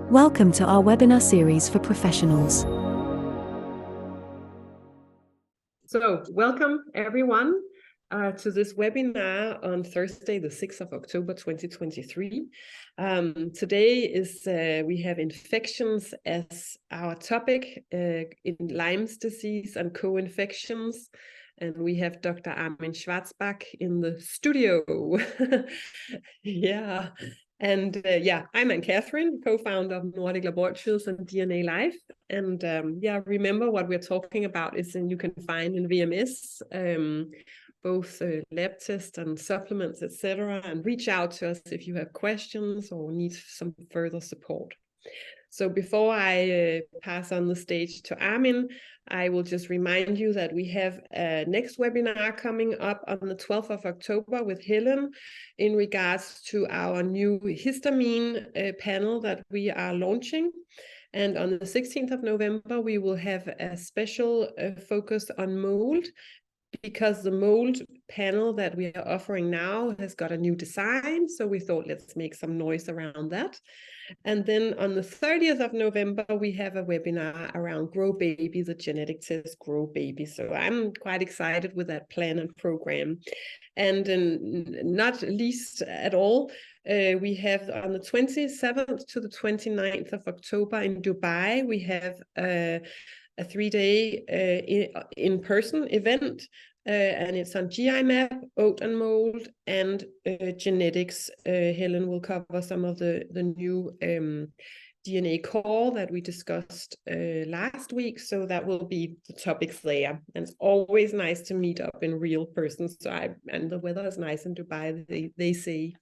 Welcome to our webinar series for professionals. So, welcome everyone to this webinar on Thursday, the 6th of October, 2023. Today is we have infections as our topic in Lyme's disease and co-infections. And we have Dr. Armin Schwarzbach in the studio. Yeah. And I'm Anne-Catherine, co-founder of Nordic Laboratories and dnalife. And remember what we're talking about is you can find in VMS, both lab tests and supplements, etc. And reach out to us if you have questions or need some further support. So before I pass on the stage to Armin, I will just remind you that we have a next webinar coming up on the 12th of October with Helen in regards to our new histamine panel that we are launching. And on the 16th of November, we will have a special focus on mold, because the mold panel that we are offering now has got a new design. So we thought, let's make some noise around that. And then on the 30th of November, we have a webinar around Grow Baby, the genetic test Grow Baby. So I'm quite excited with that plan and program. And not least at all, we have on the 27th to the 29th of October in Dubai, we have a 3-day in-person event. And it's on GI map, oat and mold, and genetics. Helen will cover some of the new DNA core that we discussed last week. So that will be the topics there. And it's always nice to meet up in real person. And the weather is nice in Dubai, they say.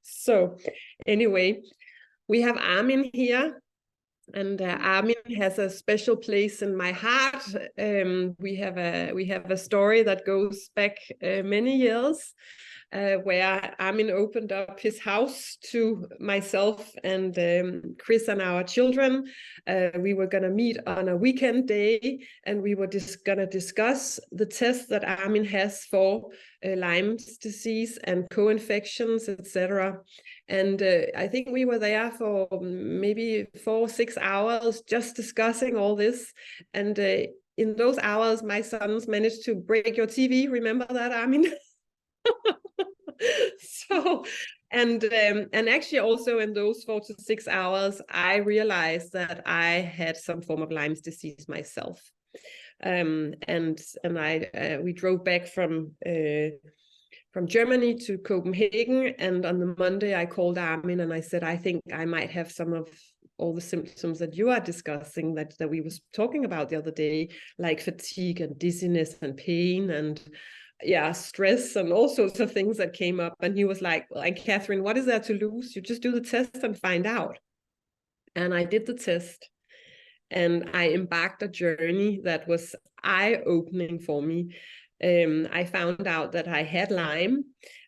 So anyway, we have Armin here. And Armin has a special place in my heart. We have a story that goes back many years, where Armin opened up his house to myself and Chris and our children. We were going to meet on a weekend day, and we were just going to discuss the test that Armin has for Lyme's disease and co-infections, etc. And I think we were there for maybe 4 or 6 hours just discussing all this. And in those hours, my sons managed to break your TV. Remember that, Armin? So, and actually also in those 4 to 6 hours, I realized that I had some form of Lyme's disease myself. And we drove back from Germany to Copenhagen, and on the Monday I called Armin and I said, I think I might have some of all the symptoms that you are discussing that we was talking about the other day, like fatigue and dizziness and pain and stress and all sorts of things that came up. And he was like, well, and Catherine, what is there to lose? You just do the test and find out. And I did the test, and I embarked a journey that was eye-opening for me. I found out that I had Lyme.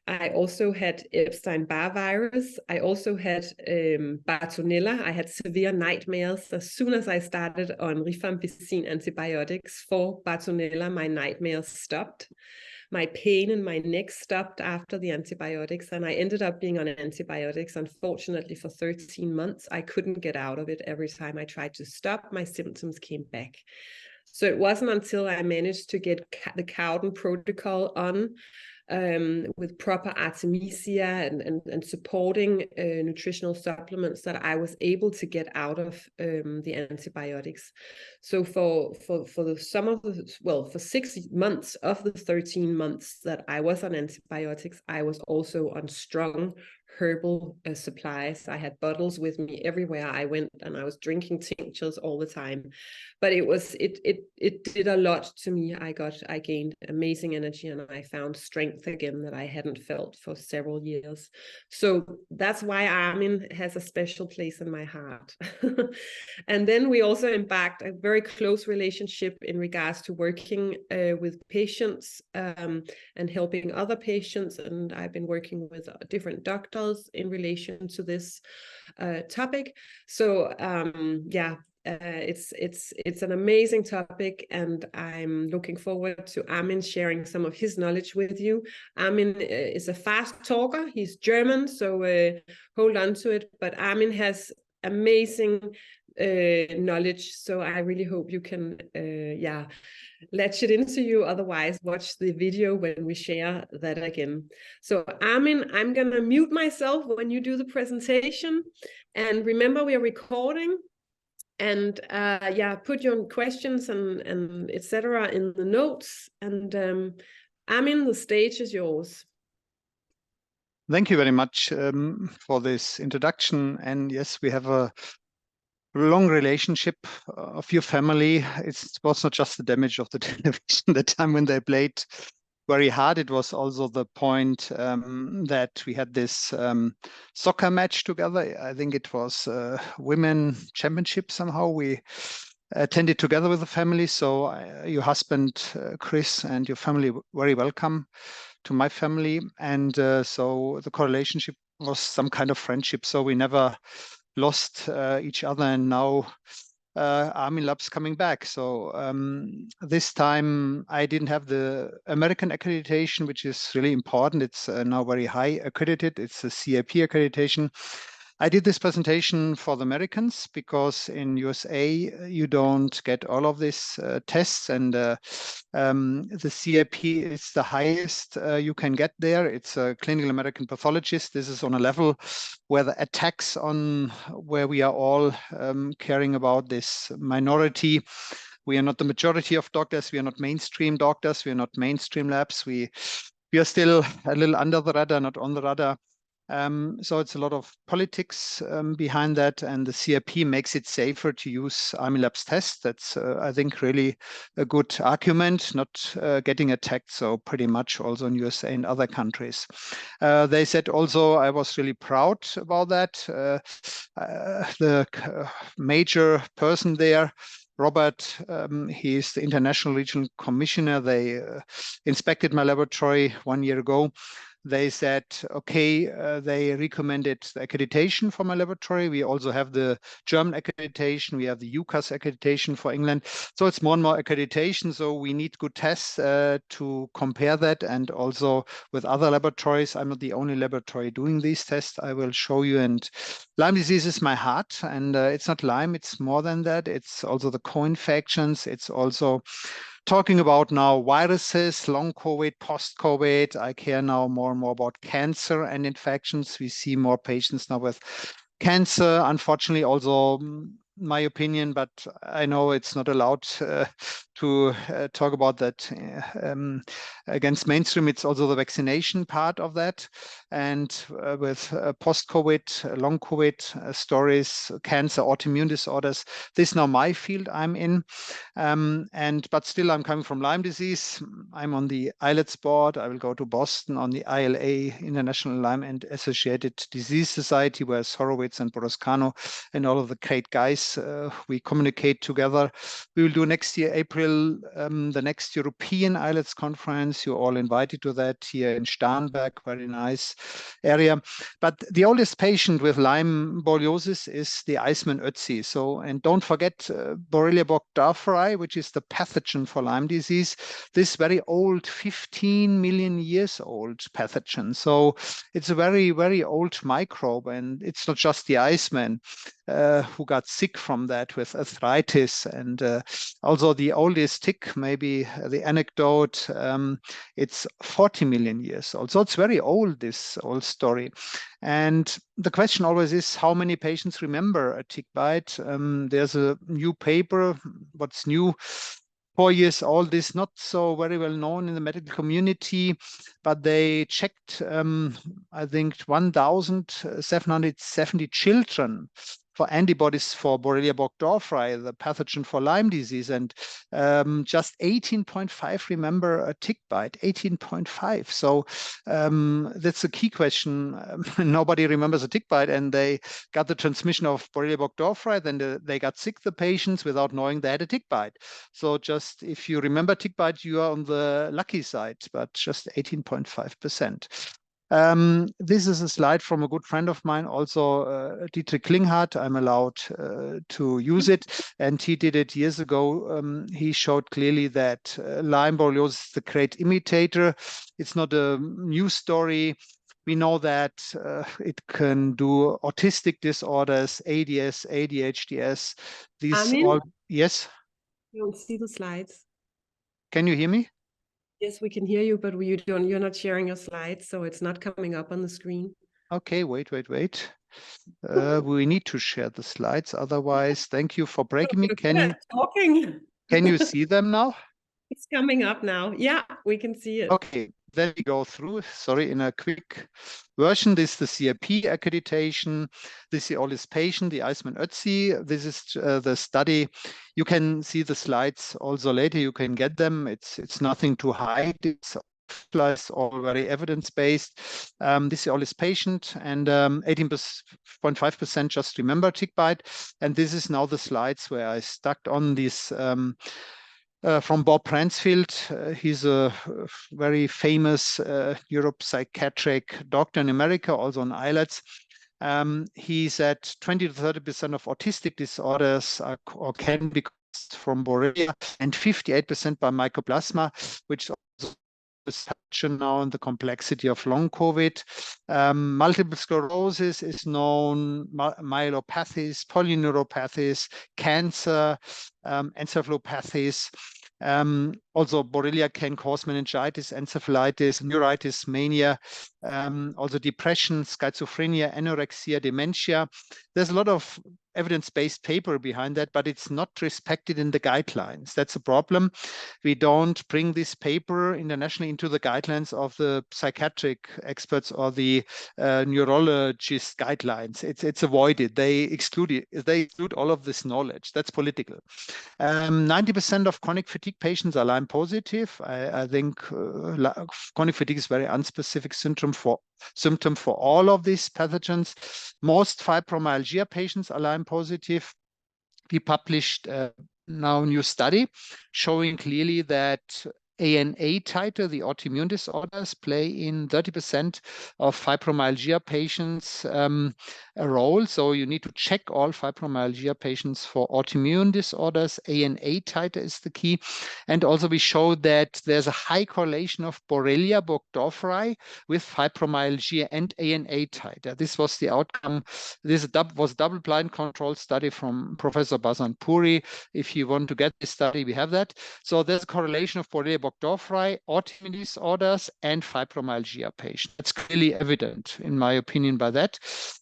I also had Epstein-Barr virus. I also had Bartonella. I had severe nightmares. As soon as I started on rifampicin antibiotics for Bartonella, my nightmares stopped. My pain in my neck stopped after the antibiotics, and I ended up being on antibiotics, unfortunately, for 13 months. I couldn't get out of it. Every time I tried to stop, my symptoms came back. So it wasn't until I managed to get the Cowden protocol on with proper artemisia and supporting nutritional supplements that I was able to get out of the antibiotics. So for 6 months of the 13 months that I was on antibiotics, I was also on strong herbal supplies. I had bottles with me everywhere I went, and I was drinking tinctures all the time. But it did a lot to me. I gained amazing energy, and I found strength again that I hadn't felt for several years. So that's why Armin has a special place in my heart. And then we also embarked a very close relationship in regards to working with patients and helping other patients. And I've been working with different doctors in relation to this topic. So it's an amazing topic, and I'm looking forward to Armin sharing some of his knowledge with you. Armin is a fast talker. He's German, so hold on to it. But Armin has amazing knowledge. So I really hope you can latch it into you. Otherwise, watch the video when we share that again. So Armin, I'm gonna mute myself when you do the presentation, and remember we are recording. And put your questions and etc. in the notes. And Armin, the stage is yours. Thank you very much for this introduction. And yes, we have a long relationship of your family. It was not just the damage of the television, the time when they played very hard. It was also the point that we had this soccer match together. I think it was women championship somehow. We attended together with the family. So your husband, Chris, and your family, very welcome to my family. And so the correlation was some kind of friendship. So we never lost each other. And now Armin Lab's coming back. So this time I didn't have the American accreditation, which is really important. It's now very high accredited. It's a CAP accreditation. I did this presentation for the Americans because in USA you don't get all of these tests, and the CAP is the highest you can get there. It's a clinical American pathologist. This is on a level where the attacks on where we are all caring about this minority. We are not the majority of doctors. We are not mainstream doctors. We are not mainstream labs. We are still a little under the radar, not on the radar. So it's a lot of politics behind that, and the CRP makes it safer to use Armin Lab's test. That's, I think, really a good argument, not getting attacked so pretty much also in USA and other countries. They said also I was really proud about that. The major person there, Robert, he is the International Regional Commissioner. They inspected my laboratory 1 year ago. They said, okay, they recommended the accreditation for my laboratory. We also have the German accreditation. We have the UCAS accreditation for England. So it's more and more accreditation. So we need good tests to compare that, and also with other laboratories. I'm not the only laboratory doing these tests. I will show you. And Lyme disease is my heart, and it's not Lyme. It's more than that. It's also the co-infections. It's also talking about now viruses, long COVID, post-COVID. I care now more and more about cancer and infections. We see more patients now with cancer, unfortunately, also my opinion, but I know it's not allowed to talk about that against mainstream. It's also the vaccination part of that. And with post-COVID, long COVID stories, cancer, autoimmune disorders, this is now my field I'm in. But still I'm coming from Lyme disease. I'm on the ILETS board. I will go to Boston on the ILA, International Lyme and Associated Disease Society, where Horowitz and Boroscano and all of the great guys, we communicate together. We will do next year, April, the next European ILETS conference. You're all invited to that here in Starnberg, very nice area. But the oldest patient with Lyme borreliosis is the Iceman Ötzi. So, and don't forget Borrelia burgdorferi, which is the pathogen for Lyme disease. This very old, 15 million years old pathogen. So it's a very, very old microbe, and it's not just the Iceman who got sick from that with arthritis, and also the oldest tick, maybe the anecdote, it's 40 million years old. So it's very old, this old story. And the question always is, how many patients remember a tick bite? There's a new paper, what's new? 4 years old, is not so very well known in the medical community, but they checked, I think, 1,770 children for antibodies for Borrelia burgdorferi, the pathogen for Lyme disease, and just 18.5 remember a tick bite, 18.5. So that's a key question. Nobody remembers a tick bite, and they got the transmission of Borrelia burgdorferi, then they got sick, the patients, without knowing they had a tick bite. So just if you remember tick bite, you are on the lucky side, but just 18.5%. This is a slide from a good friend of mine, also Dietrich Klinghardt. I'm allowed to use it, and he did it years ago. He showed clearly that Lyme borreliosis is the great imitator. It's not a new story. We know that it can do autistic disorders, ADS, ADHDs. These Armin, all, yes. I don't see the slides. Can you hear me? Yes, we can hear you, but you're not sharing your slides, so it's not coming up on the screen. Okay, wait. We need to share the slides. Otherwise, thank you for breaking me. Talking. Can you see them now? It's coming up now. Yeah, we can see it. Okay, then we go through, sorry, in a quick version. This is the CRP accreditation. This is all this patient, the Eisman Ötzi. This is the study. You can see the slides also later. You can get them. It's nothing to hide. It's all very evidence-based. This is all this patient, and 18.5% just remember tick bite. And this is now the slides where I stuck on this from Bob Bransfield. He's a very famous neuropsychiatric doctor in America, also on islets. He said 20 to 30% of autistic disorders are, or can be caused from Borrelia, and 58% by Mycoplasma, which also is now on the complexity of long COVID. Multiple sclerosis is known, myelopathies, polyneuropathies, cancer, encephalopathies. Also, Borrelia can cause meningitis, encephalitis, neuritis, mania, also depression, schizophrenia, anorexia, dementia. There's a lot of evidence-based paper behind that, but it's not respected in the guidelines. That's a problem. We don't bring this paper internationally into the guidelines of the psychiatric experts or the neurologist guidelines. It's avoided. They exclude it. They exclude all of this knowledge. That's political. 90% of chronic fatigue patients are Lyme positive. I think chronic fatigue is a very unspecific symptom for all of these pathogens. Most fibromyalgia patients are Lyme positive. We published now a new study showing clearly that ANA titer, the autoimmune disorders, play in 30% of fibromyalgia patients a role. So you need to check all fibromyalgia patients for autoimmune disorders. ANA titer is the key. And also we showed that there's a high correlation of Borrelia burgdorferi with fibromyalgia and ANA titer. This was the outcome. This was a double-blind control study from Professor Basanpuri. If you want to get this study, we have that. So there's a correlation of Borrelia burgdorferi, autoimmune disorders, and fibromyalgia patients. That's clearly evident, in my opinion, by that.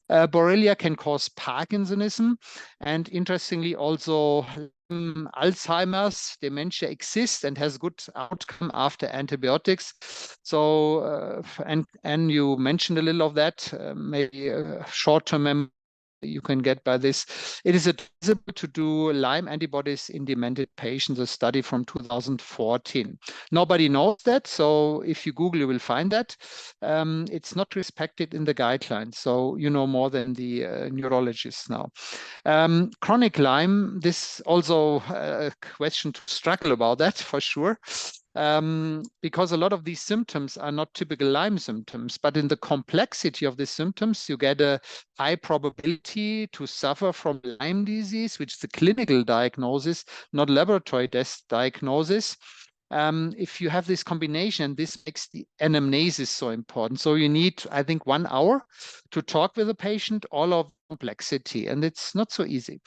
Borrelia can cause Parkinsonism, and interestingly, also Alzheimer's dementia exists and has good outcome after antibiotics. So, and you mentioned a little of that, maybe short-term memory you can get by this. It is advisable to do Lyme antibodies in demented patients, a study from 2014. Nobody knows that, so if you Google, you will find that. It's not respected in the guidelines, so you know more than the neurologists now. Chronic Lyme, this also a question to struggle about that for sure. Because a lot of these symptoms are not typical Lyme symptoms, but in the complexity of the symptoms, you get a high probability to suffer from Lyme disease, which is the clinical diagnosis, not laboratory test diagnosis. If you have this combination, this makes the anamnesis so important. So you need, I think, 1 hour to talk with the patient, all of complexity, and it's not so easy.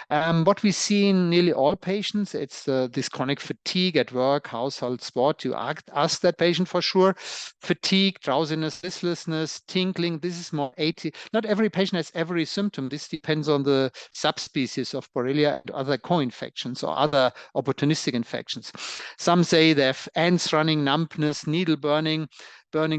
What we see in nearly all patients, it's this chronic fatigue at work, household, sport. You ask that patient for sure. Fatigue, drowsiness, listlessness, tingling. This is more 80. Not every patient has every symptom. This depends on the subspecies of Borrelia and other co-infections or other opportunistic infections. Some say they have ants running, numbness, needle burning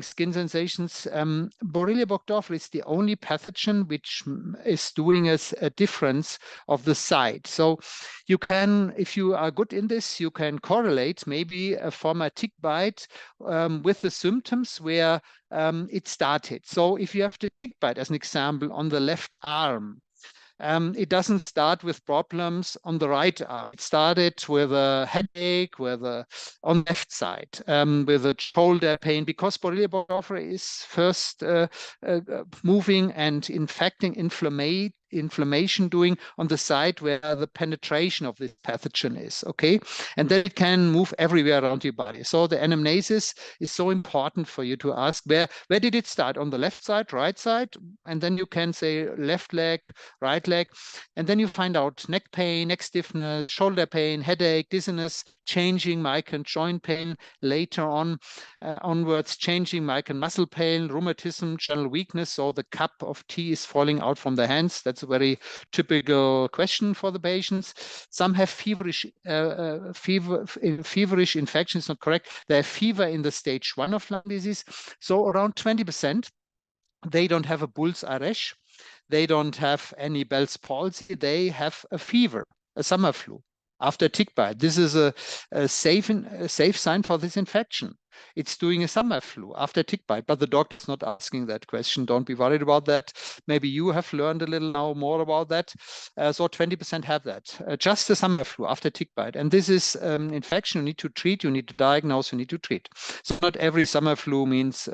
skin sensations. Borrelia burgdorferi is the only pathogen which is doing us a difference of the site. So you can, if you are good in this, you can correlate maybe a former tick bite with the symptoms where it started. So if you have the tick bite as an example on the left arm, it doesn't start with problems on the right arm. It started with a headache, on the left side, with a shoulder pain, because Borrelia burgdorferi is first moving and infecting, inflammation doing on the site where the penetration of this pathogen is, okay? And then it can move everywhere around your body. So the anamnesis is so important for you to ask, where did it start? On the left side, right side? And then you can say left leg, right leg. And then you find out neck pain, neck stiffness, shoulder pain, headache, dizziness, changing migraine joint pain, later on onwards, changing migraine muscle pain, rheumatism, general weakness. So the cup of tea is falling out from the hands. That's a very typical question for the patients. Some have feverish infection is not correct. They have fever in the stage 1 of Lyme disease. So around 20%, they don't have a bullseye rash. They don't have any Bell's palsy. They have a fever, a summer flu after tick bite. This is a safe sign for this infection. It's doing a summer flu after tick bite, but the doctor's not asking that question. Don't be worried about that. Maybe you have learned a little now more about that. So 20% have that, just a summer flu after tick bite. And this is infection you need to treat, you need to diagnose, you need to treat. So not every summer flu means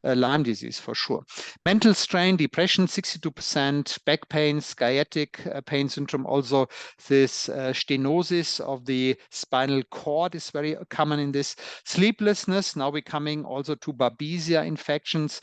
Lyme disease for sure. Mental strain, depression, 62%, back pain, sciatic pain syndrome. Also this stenosis of the spinal cord is very common in this. Sleeplessness, now we're coming also to Babesia infections,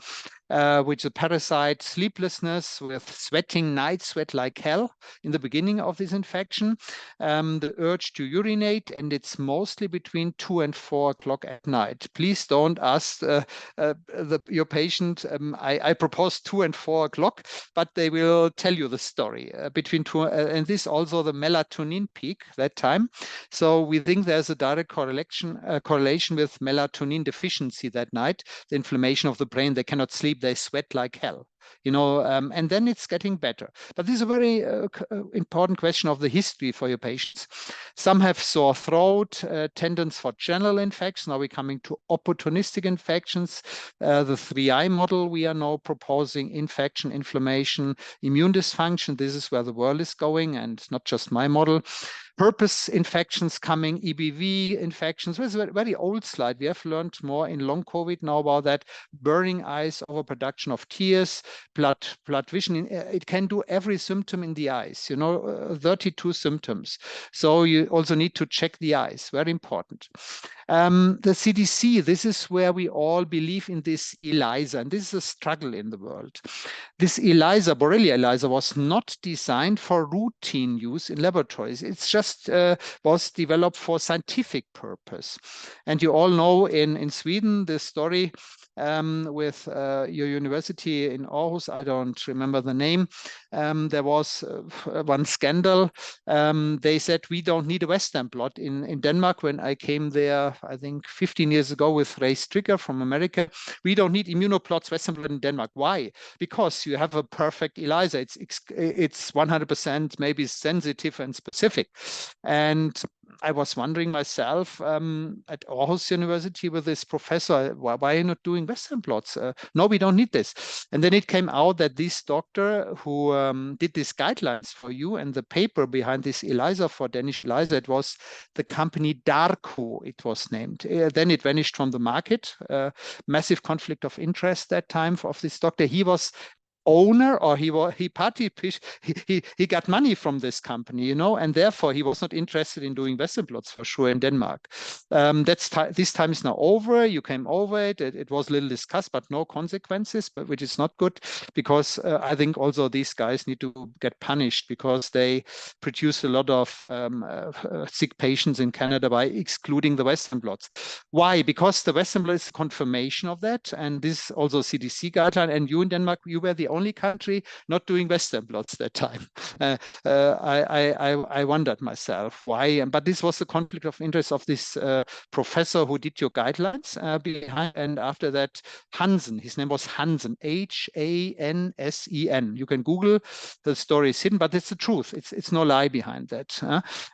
which is a parasite. Sleeplessness with sweating, night sweat like hell in the beginning of this infection. The urge to urinate, and it's mostly between 2 and 4 o'clock at night. Please don't ask your patient, I propose 2 and 4 o'clock, but they will tell you the story between 2 and this also the melatonin peak that time. So we think there's a direct correlation with melatonin deficiency that night, the inflammation of the brain. They cannot sleep, they sweat like hell, you know, and then it's getting better. But this is a very important question of the history for your patients. Some have sore throat, tendency for general infections. Now we're coming to opportunistic infections. The 3I model we are now proposing: infection, inflammation, immune dysfunction. This is where the world is going, and not just my model. Herpes infections coming, EBV infections. It's a very old slide. We have learned more in long COVID now about that. Burning eyes, overproduction of tears, blood vision. It can do every symptom in the eyes, you know, 32 symptoms. So you also need to check the eyes, very important. The CDC, this is where we all believe in this ELISA, and this is a struggle in the world. This ELISA, Borrelia ELISA, was not designed for routine use in laboratories. It's just was developed for scientific purpose. And you all know in Sweden the story with your university in Aarhus. I don't remember the name. There was one scandal. They said we don't need a Western blot. In Denmark, when I came there, I think 15 years ago with Ray Stricker from America, we don't need immunoplots Western blot in Denmark. Why? Because you have a perfect ELISA. It's 100% maybe sensitive and specific. And I was wondering myself at Aarhus University with this professor, why are you not doing Western blots? No, we don't need this. And then it came out that this doctor who did these guidelines for you, and the paper behind this ELISA for Danish ELISA, it was the company Darko, it was named. Then it vanished from the market. Massive conflict of interest that time of this doctor. He was owner, or he got money from this company, you know, and therefore he was not interested in doing Western blots for sure in Denmark. This time is now over. You came over it. It was a little discussed, but no consequences, but which is not good, because I think also these guys need to get punished because they produce a lot of sick patients in Canada by excluding the Western blots. Why? Because the Western blot is a confirmation of that, and this also CDC guideline. And you in Denmark, you were the only country not doing Western blots that time. I wondered myself why, but this was the conflict of interest of this professor who did your guidelines behind, and after that Hansen, his name was Hansen, Hansen. You can Google, the story is hidden, but it's the truth. It's no lie behind that.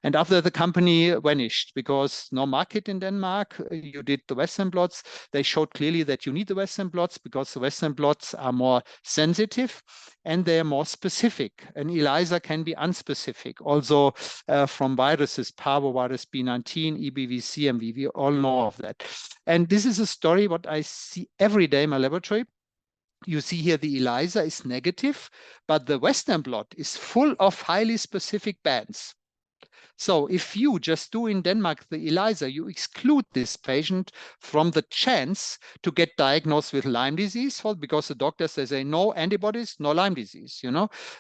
And after the company vanished because no market in Denmark, you did the Western blots. They showed clearly that you need the Western blots because the Western blots are more sensitive and they are more specific. An ELISA can be unspecific, also from viruses, parvovirus, B19, EBV, CMV. We all know of that. And this is a story what I see every day in my laboratory. You see here the ELISA is negative, but the Western blot is full of highly specific bands. So if you just do in Denmark the ELISA, you exclude this patient from the chance to get diagnosed with Lyme disease, because the doctors, they say no antibodies, no Lyme disease.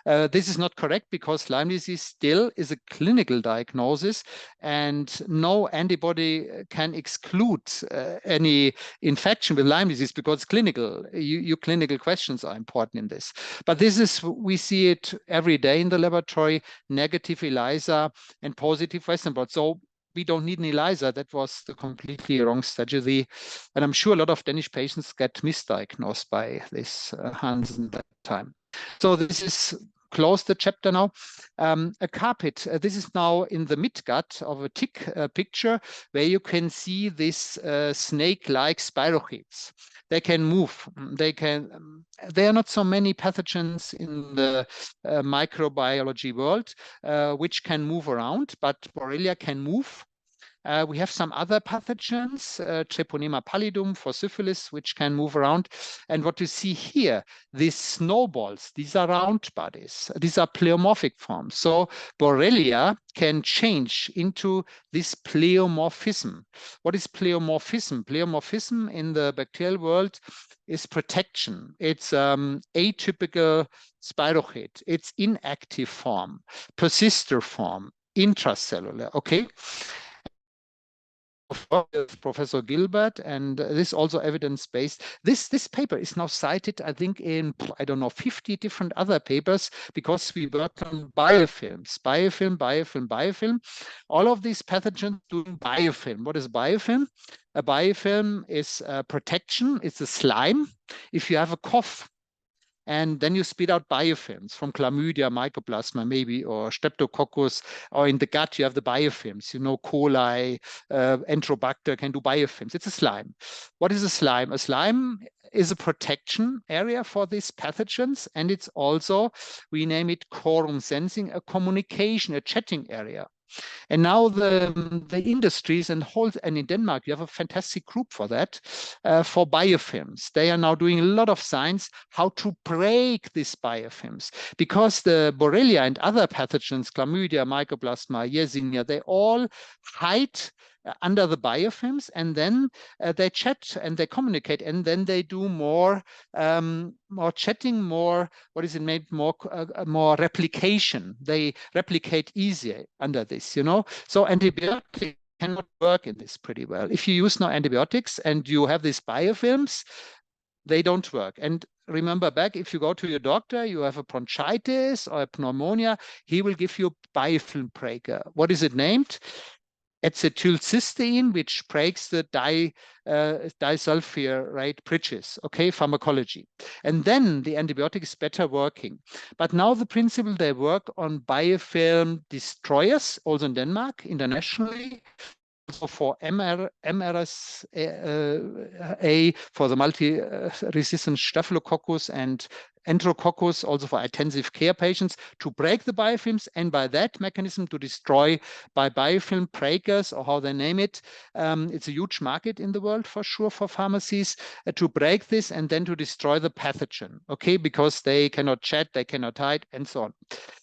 This is not correct, because Lyme disease still is a clinical diagnosis, and no antibody can exclude any infection with Lyme disease, because clinical, your clinical questions are important in this. But this is, we see it every day in the laboratory, negative ELISA and positive Western blot. So we don't need an ELISA. That was the completely wrong strategy. And I'm sure a lot of Danish patients get misdiagnosed by this Hansen at that time. So this is close the chapter now. A carpet, this is now in the midgut of a tick picture, where you can see this snake-like spirochetes. They can move. There are not so many pathogens in the microbiology world which can move around, but Borrelia can move. We have some other pathogens, Treponema pallidum for syphilis, which can move around. And what you see here, these snowballs, these are round bodies. These are pleomorphic forms. So Borrelia can change into this pleomorphism. What is pleomorphism? Pleomorphism in the bacterial world is protection. It's atypical spirochete. It's inactive form, persister form, intracellular, okay? Professor Gilbert, and this also evidence-based. This paper is now cited, I think, in, I don't know, 50 different other papers, because we work on biofilms, biofilm. All of these pathogens doing biofilm. What is biofilm? A biofilm is protection. It's a slime. If you have a cough, and then you spit out biofilms from chlamydia, mycoplasma, maybe, or streptococcus, or in the gut, you have the biofilms. Coli, Enterobacter can do biofilms. It's a slime. What is a slime? A slime is a protection area for these pathogens, and it's also, we name it quorum sensing, a communication, a chatting area. And now the industries and in Denmark, you have a fantastic group for that, for biofilms. They are now doing a lot of science how to break these biofilms, because the Borrelia and other pathogens, chlamydia, mycoplasma, Yersinia, they all hide under the biofilms, and then they chat and they communicate, and then they do more chatting, more, what is it made, more replication. They replicate easier under this, So antibiotics cannot work in this pretty well. If you use now antibiotics and you have these biofilms, they don't work. And remember back, if you go to your doctor, you have a bronchitis or a pneumonia, he will give you a biofilm breaker. What is it named? Acetylcysteine, which breaks the disulfide bridges, okay, pharmacology. And then the antibiotic is better working. But now the principle, they work on biofilm destroyers, also in Denmark, internationally. Also for MRSA, for the multi-resistant Staphylococcus and Enterococcus, also for intensive care patients, to break the biofilms, and by that mechanism to destroy by biofilm breakers, or how they name it. It's a huge market in the world for sure for pharmacies, to break this and then to destroy the pathogen, okay, because they cannot chat, they cannot hide, and so on.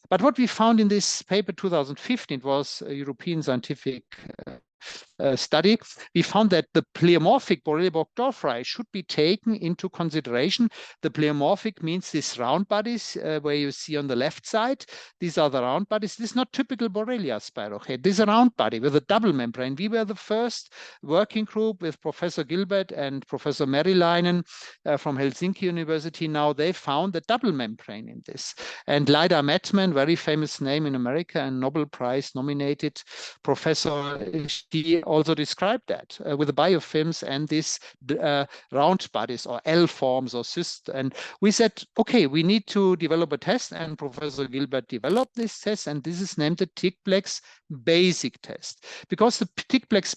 But what we found in this paper 2015, it was a European scientific study, we found that the pleomorphic Borrelia burgdorferi should be taken into consideration. The pleomorphic means these round bodies where you see on the left side. These are the round bodies. This is not typical Borrelia spirochete. This is a round body with a double membrane. We were the first working group with Professor Gilbert and Professor Meriläinen from Helsinki University. Now they found the double membrane in this. And Lyda Mettman, very famous name in America and Nobel Prize nominated professor, she also described that with the biofilms and these round bodies or L forms or cysts. And we said, okay, we need to develop a test, and Professor Gilbert developed this test, and this is named the TICPLEX basic test. Because the TICPLEX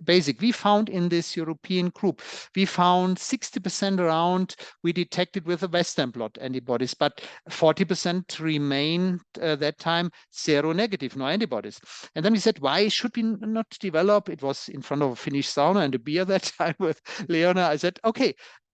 basic, we found in this European group, we found 60% around, we detected with the Western blot antibodies, but 40% remained that time seronegative, no antibodies. And then we said, why should we not develop? It was in front of a Finnish sauna and a beer that time with Leona. I said, okay,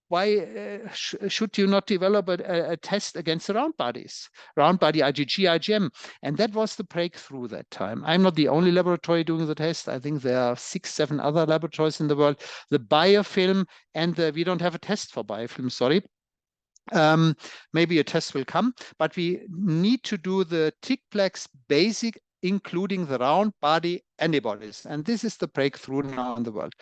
why should you not develop a test against the round bodies, round body IgG, IgM? And that was the breakthrough that time. I'm not the only laboratory doing the test. I think there are 6, 7 other laboratories in the world. The biofilm and we don't have a test for biofilm, sorry. Maybe a test will come, but we need to do the TICPLEX basic, including the round body antibodies. And this is the breakthrough now in the world.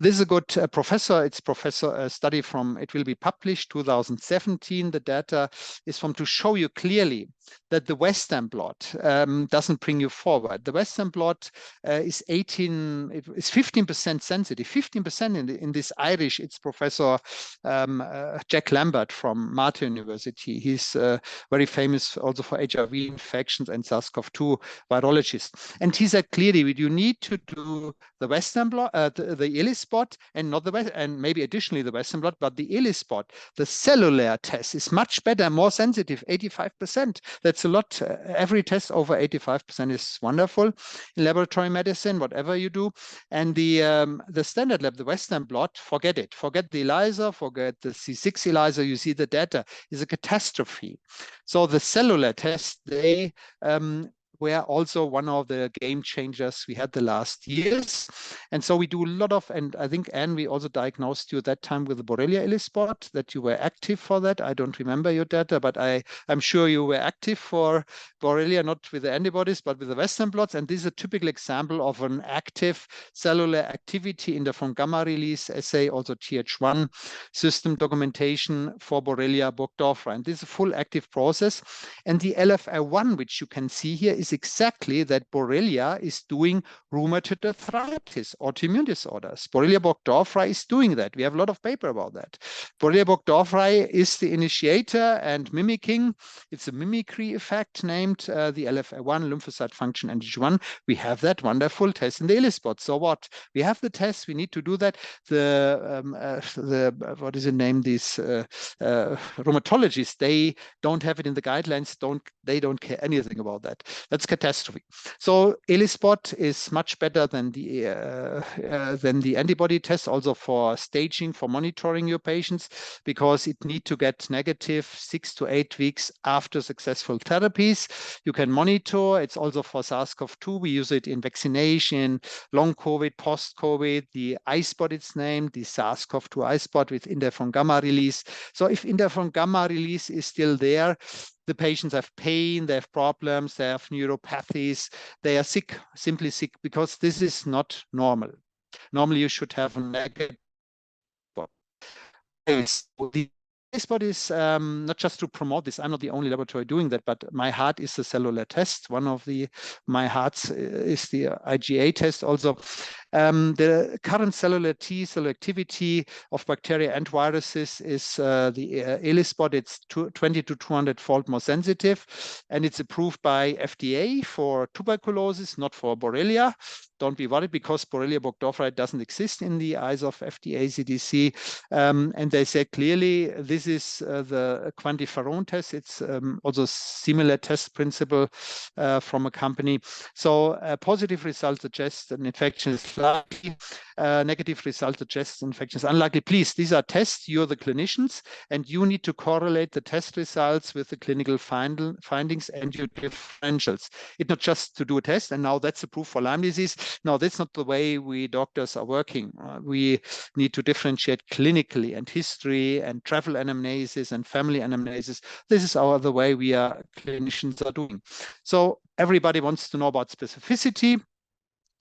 This is a good professor. It's a study from, it will be published 2017. The data is from to show you clearly that the Western blot doesn't bring you forward. The Western blot is 15% sensitive, 15% in this Irish. It's Professor Jack Lambert from Mater University. He's very famous also for HIV infections and SARS-CoV-2 virologist. And he said clearly, you need to do the Western blot, the ELISpot, and not the West, and maybe additionally the Western blot, but the ELISpot, the cellular test is much better, more sensitive, 85%. That's a lot. Every test over 85% is wonderful in laboratory medicine, whatever you do. And the standard lab, the Western blot, forget it. Forget the ELISA, forget the C6 ELISA. You see the data is a catastrophe. So the cellular test, they were also one of the game changers we had the last years. And so we do a lot of, and I think, Anne, we also diagnosed you at that time with the Borrelia ELISpot, that you were active for that. I don't remember your data, but I'm sure you were active for Borrelia, not with the antibodies, but with the Western blots. And this is a typical example of an active cellular activity interferon gamma release assay, also Th1 system documentation for Borrelia burgdorferi. And this is a full active process. And the LFR1, which you can see here, is exactly that Borrelia is doing rheumatoid arthritis, autoimmune disorders. Borrelia burgdorferi is doing that. We have a lot of paper about that. Borrelia burgdorferi is the initiator and mimicking. It's a mimicry effect named the LFR1 lymphocyte function NTH1. We have that wonderful test in the ELISpot. So what? We have the test. We need to do that. The what is the name? These rheumatologists, they don't have it in the guidelines. They don't care anything about that. That's catastrophe. So ELISpot is much better than the antibody test, also for staging, for monitoring your patients, because it need to get negative 6 to 8 weeks after successful therapies. You can monitor. It's also for SARS-CoV-2. We use it in vaccination, long COVID, post-COVID. The iSpot, it's named, the SARS-CoV-2 iSpot with interferon gamma release. So if interferon gamma release is still there, the patients have pain, they have problems, they have neuropathies, they are sick, simply sick, because this is not normal. Normally, you should have a negative. This body is not just to promote this. I'm not the only laboratory doing that, but my heart is the cellular test. One of my hearts is the IgA test also. The current cellular T cell activity of bacteria and viruses is the ELISpot. It's 20 to 200-fold more sensitive, and it's approved by FDA for tuberculosis, not for Borrelia. Don't be worried, because Borrelia burgdorferi doesn't exist in the eyes of FDA, CDC. And they say clearly this is the quantiferon test. It's also similar test principle from a company. So a positive result suggests an infection is likely. Negative result suggests infection is unlikely. Please, these are tests. You're the clinicians, and you need to correlate the test results with the clinical findings and your differentials. It's not just to do a test, and now that's approved for Lyme disease. No, that's not the way we doctors are working. We need to differentiate clinically, and history and travel anamnesis and family anamnesis. This is the way we clinicians are doing. So everybody wants to know about specificity.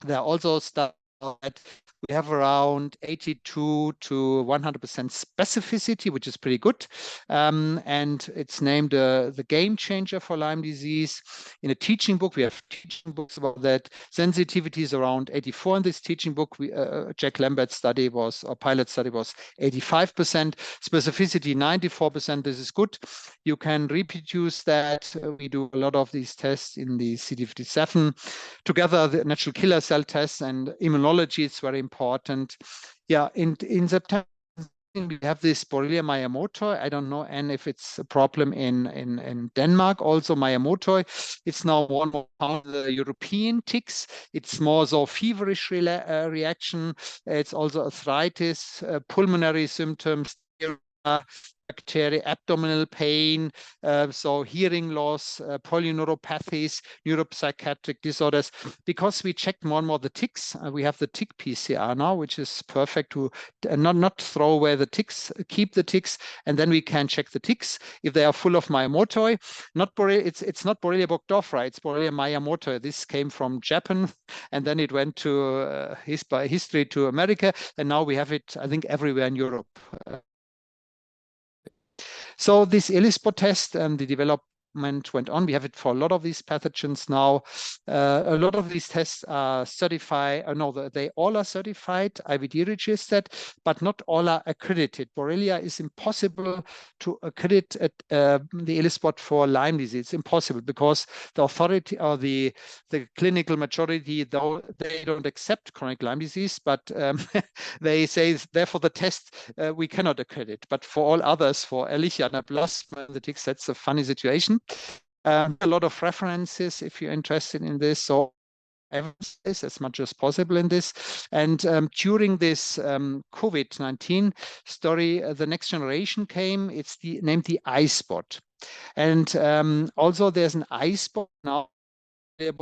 There are also studies that we have around 82 to 100% specificity, which is pretty good. And it's named the game changer for Lyme disease. In a teaching book, we have teaching books about that. Sensitivity is around 84 in this teaching book. Jack Lambert's study pilot study was 85%. Specificity, 94%. This is good. You can reproduce that. We do a lot of these tests in the CD57. Together, the natural killer cell tests and immunology, it's very important. Yeah, in September, we have this Borrelia miyamotoi. I don't know, and if it's a problem in Denmark, also miyamotoi. It's now more and more found in the European ticks. It's more so feverish reaction. It's also arthritis, pulmonary symptoms, bacteria, abdominal pain, so hearing loss, polyneuropathies, neuropsychiatric disorders. Because we checked more and more the ticks, we have the tick PCR now, which is perfect to not throw away the ticks, keep the ticks, and then we can check the ticks if they are full of miyamotoi. It's not Borrelia burgdorferi, it's Borrelia miyamotoi. This came from Japan, and then it went to by history to America, and now we have it, I think, everywhere in Europe. So this ELISpot test and the development went on. We have it for a lot of these pathogens now. A lot of these tests are certified. They all are certified, IVD registered, but not all are accredited. Borrelia is impossible to accredit the ELISpot for Lyme disease. It's impossible because the authority or the clinical majority, though they don't accept chronic Lyme disease, but they say therefore the test we cannot accredit. But for all others, for Ehrlichia anaplasma, the ticks, that's a funny situation. A lot of references if you're interested in this. So as much as possible in this. And during this COVID-19 story, the next generation came. It's named the iSpot. And also there's an iSpot now. This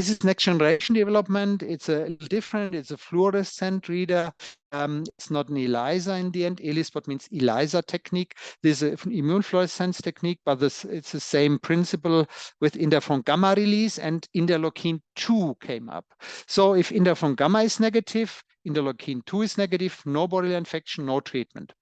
is next generation development. It's a little different. It's a fluorescent reader. It's not an ELISA in the end. ELISpot means ELISA technique. This is an immune fluorescence technique, but it's the same principle with interferon gamma release, and interleukin 2 came up. So if interferon gamma is negative, interleukin 2 is negative, no Borrelia infection, no treatment.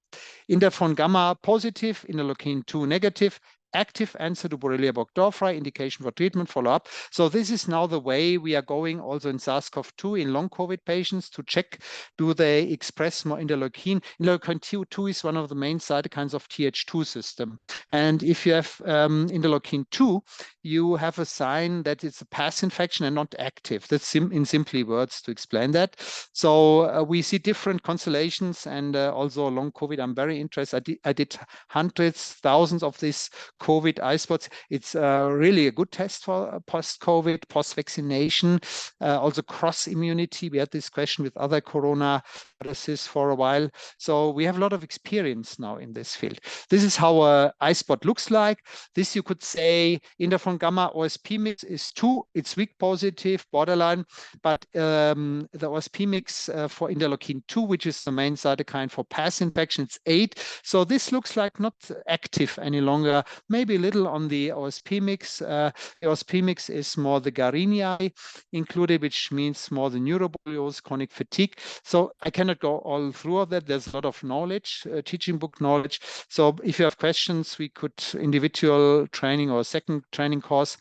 Interferon gamma positive, interleukin 2 negative, active answer to Borrelia burgdorferi, indication for treatment, follow-up. So this is now the way we are going also in SARS-CoV-2 in long COVID patients to check, do they express more interleukin? Interleukin 2 is one of the main cytokines of Th2 system. And if you have interleukin 2, you have a sign that it's a past infection and not active. That's in simply words to explain that. So we see different constellations, and also long COVID, I'm very interested. I did hundreds, thousands of these COVID iSpots. It's really a good test for post-COVID, post-vaccination, also cross-immunity. We had this question with other corona viruses for a while. So we have a lot of experience now in this field. This is how a iSpot looks like. This you could say interferon gamma OSP mix is 2. It's weak positive, borderline, but the OSP mix for interleukin 2, which is the main cytokine for past infection, it's 8. So this looks like not active any longer. Maybe a little on the OSP mix. The OSP mix is more the Gariniae included, which means more the neuroborreliosis, chronic fatigue. So I cannot go all through that. There's a lot of knowledge, teaching book knowledge. So if you have questions, we could individual training or second training course.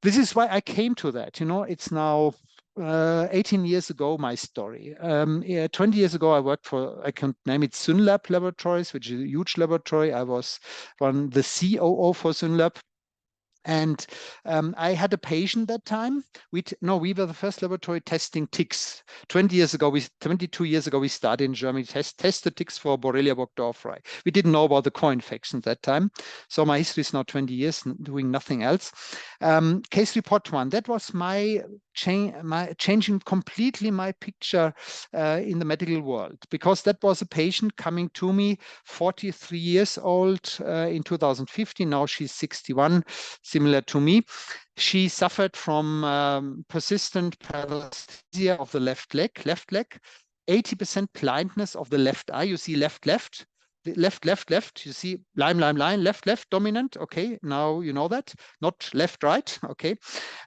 This is why I came to that. You know, it's now 18 years ago, my story. 20 years ago, I worked for, I can name it, SynLab Laboratories, which is a huge laboratory. I was the COO for SynLab. And I had a patient that time. We were the first laboratory testing ticks. 22 years ago, we started in Germany, test the ticks for Borrelia burgdorferi. We didn't know about the co-infection at that time. So my history is now 20 years doing nothing else. Case report 1, that was changing completely my picture in the medical world, because that was a patient coming to me, 43 years old in 2015. Now she's 61, similar to me. She suffered from persistent paralysia of the left leg, 80% blindness of the left eye. You see left, left, you see Lyme, left, dominant. Okay, now you know that, not left, right. Okay,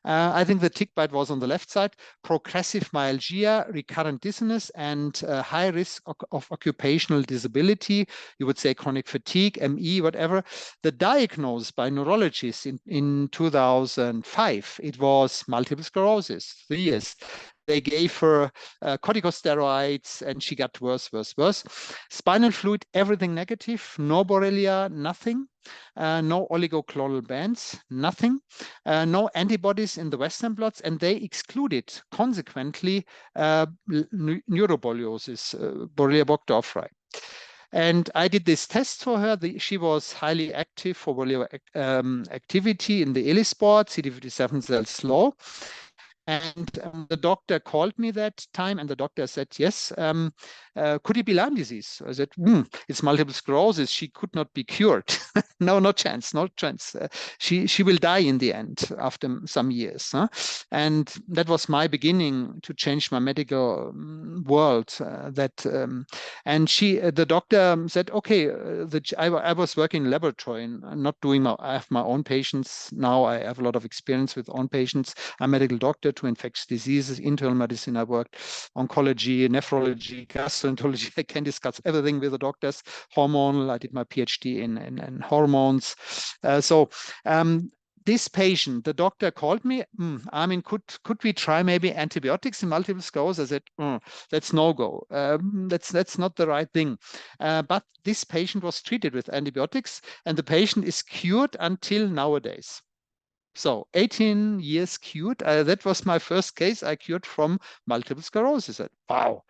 I think the tick bite was on the left side. Progressive myalgia, recurrent dizziness, and high risk of occupational disability. You would say chronic fatigue, ME, whatever. The diagnosis by neurologists in 2005, it was multiple sclerosis, 3 years. They gave her corticosteroids, and she got worse. Spinal fluid, everything negative. No Borrelia, nothing. No oligoclonal bands, nothing. No antibodies in the Western blots, and they excluded, consequently, neuroborreliosis, Borrelia burgdorferi. And I did this test for her. She was highly active for Borrelia activity in the ELISpot, CD57 cells low. And the doctor called me that time, and the doctor said, yes, could it be Lyme disease? I said, it's multiple sclerosis. She could not be cured. No, no chance, no chance. She will die in the end after some years. Huh? And that was my beginning to change my medical world. And the doctor said, okay, I was working in laboratory and not doing I have my own patients. Now I have a lot of experience with own patients. I'm a medical doctor to infectious diseases, internal medicine. I worked oncology, nephrology, gastroenterology. I can discuss everything with the doctors. Hormonal. I did my PhD in hormones. This patient, the doctor called me, Armin, could we try maybe antibiotics in multiple sclerosis? I said, that's no go. That's not the right thing. But this patient was treated with antibiotics, and the patient is cured until nowadays. So 18 years cured. That was my first case I cured from multiple sclerosis. Wow,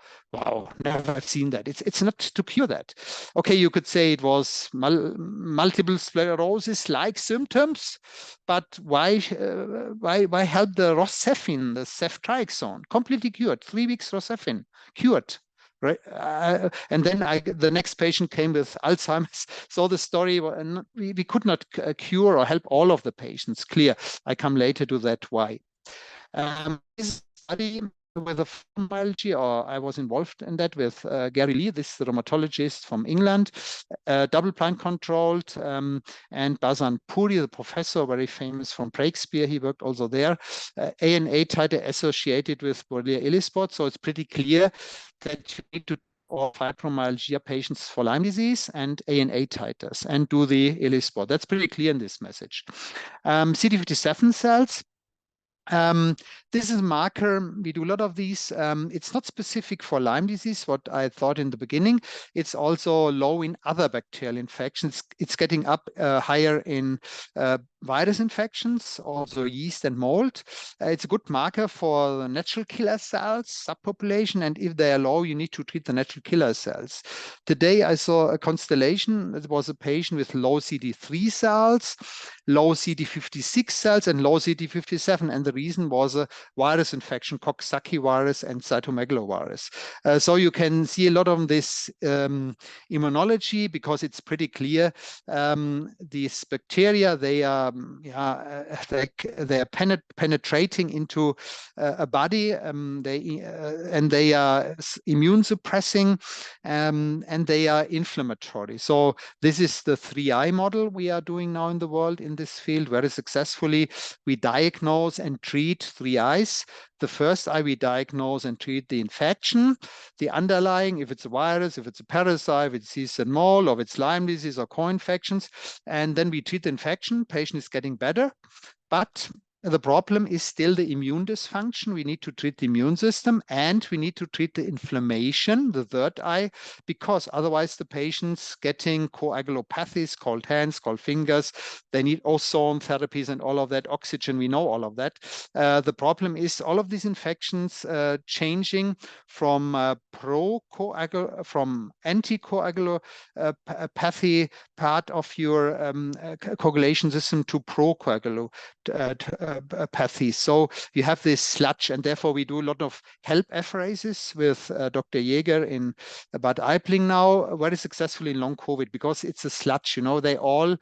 never have seen that. It's not to cure that. Okay, you could say it was multiple sclerosis-like symptoms, but why help the Rocephin, the ceftriaxone, completely cured, 3 weeks Rocephin, cured. Right, and then the next patient came with Alzheimer's. So the story, we could not cure or help all of the patients. Clear. I come later to that why. This study with a fibromyalgia, or I was involved in that with Gary Lee, this rheumatologist from England, double-blind controlled, and Bazan Puri, the professor, very famous from Breakspear, he worked also there. ANA titer associated with Borrelia illisport, so it's pretty clear that you need to or fibromyalgia patients for Lyme disease and ANA titers and do the illisport. That's pretty clear in this message. CD57 cells. This is a marker. We do a lot of these. It's not specific for Lyme disease, what I thought in the beginning. It's also low in other bacterial infections. It's getting up higher in virus infections, also yeast and mold. It's a good marker for the natural killer cells, subpopulation, and if they are low, you need to treat the natural killer cells. Today, I saw a constellation. It was a patient with low CD3 cells, low CD56 cells, and low CD57, and the reason was a virus infection, Coxsackie virus and cytomegalovirus. So you can see a lot of this immunology because it's pretty clear. These bacteria, they are penetrating into a body. They are immune suppressing, and they are inflammatory. So this is the 3I model we are doing now in the world in this field very successfully. We diagnose and treat 3 I's. The first I, we diagnose and treat the infection, the underlying, if it's a virus, if it's a parasite, if it's yeast and mold, or if it's Lyme disease or co-infections. And then we treat the infection, patient is getting better. But the problem is still the immune dysfunction. We need to treat the immune system, and we need to treat the inflammation, the 3rd I, because otherwise the patient's getting coagulopathies, cold hands, cold fingers. They need ozone therapies and all of that, oxygen, we know all of that. The problem is all of these infections changing from from anticoagulopathy part of your coagulation system to procoagulopathy. So you have this sludge, and therefore we do a lot of HELP apheresis with Dr. Jäger in Bad Aibling now, very successfully in long COVID, because it's a sludge. You know, they all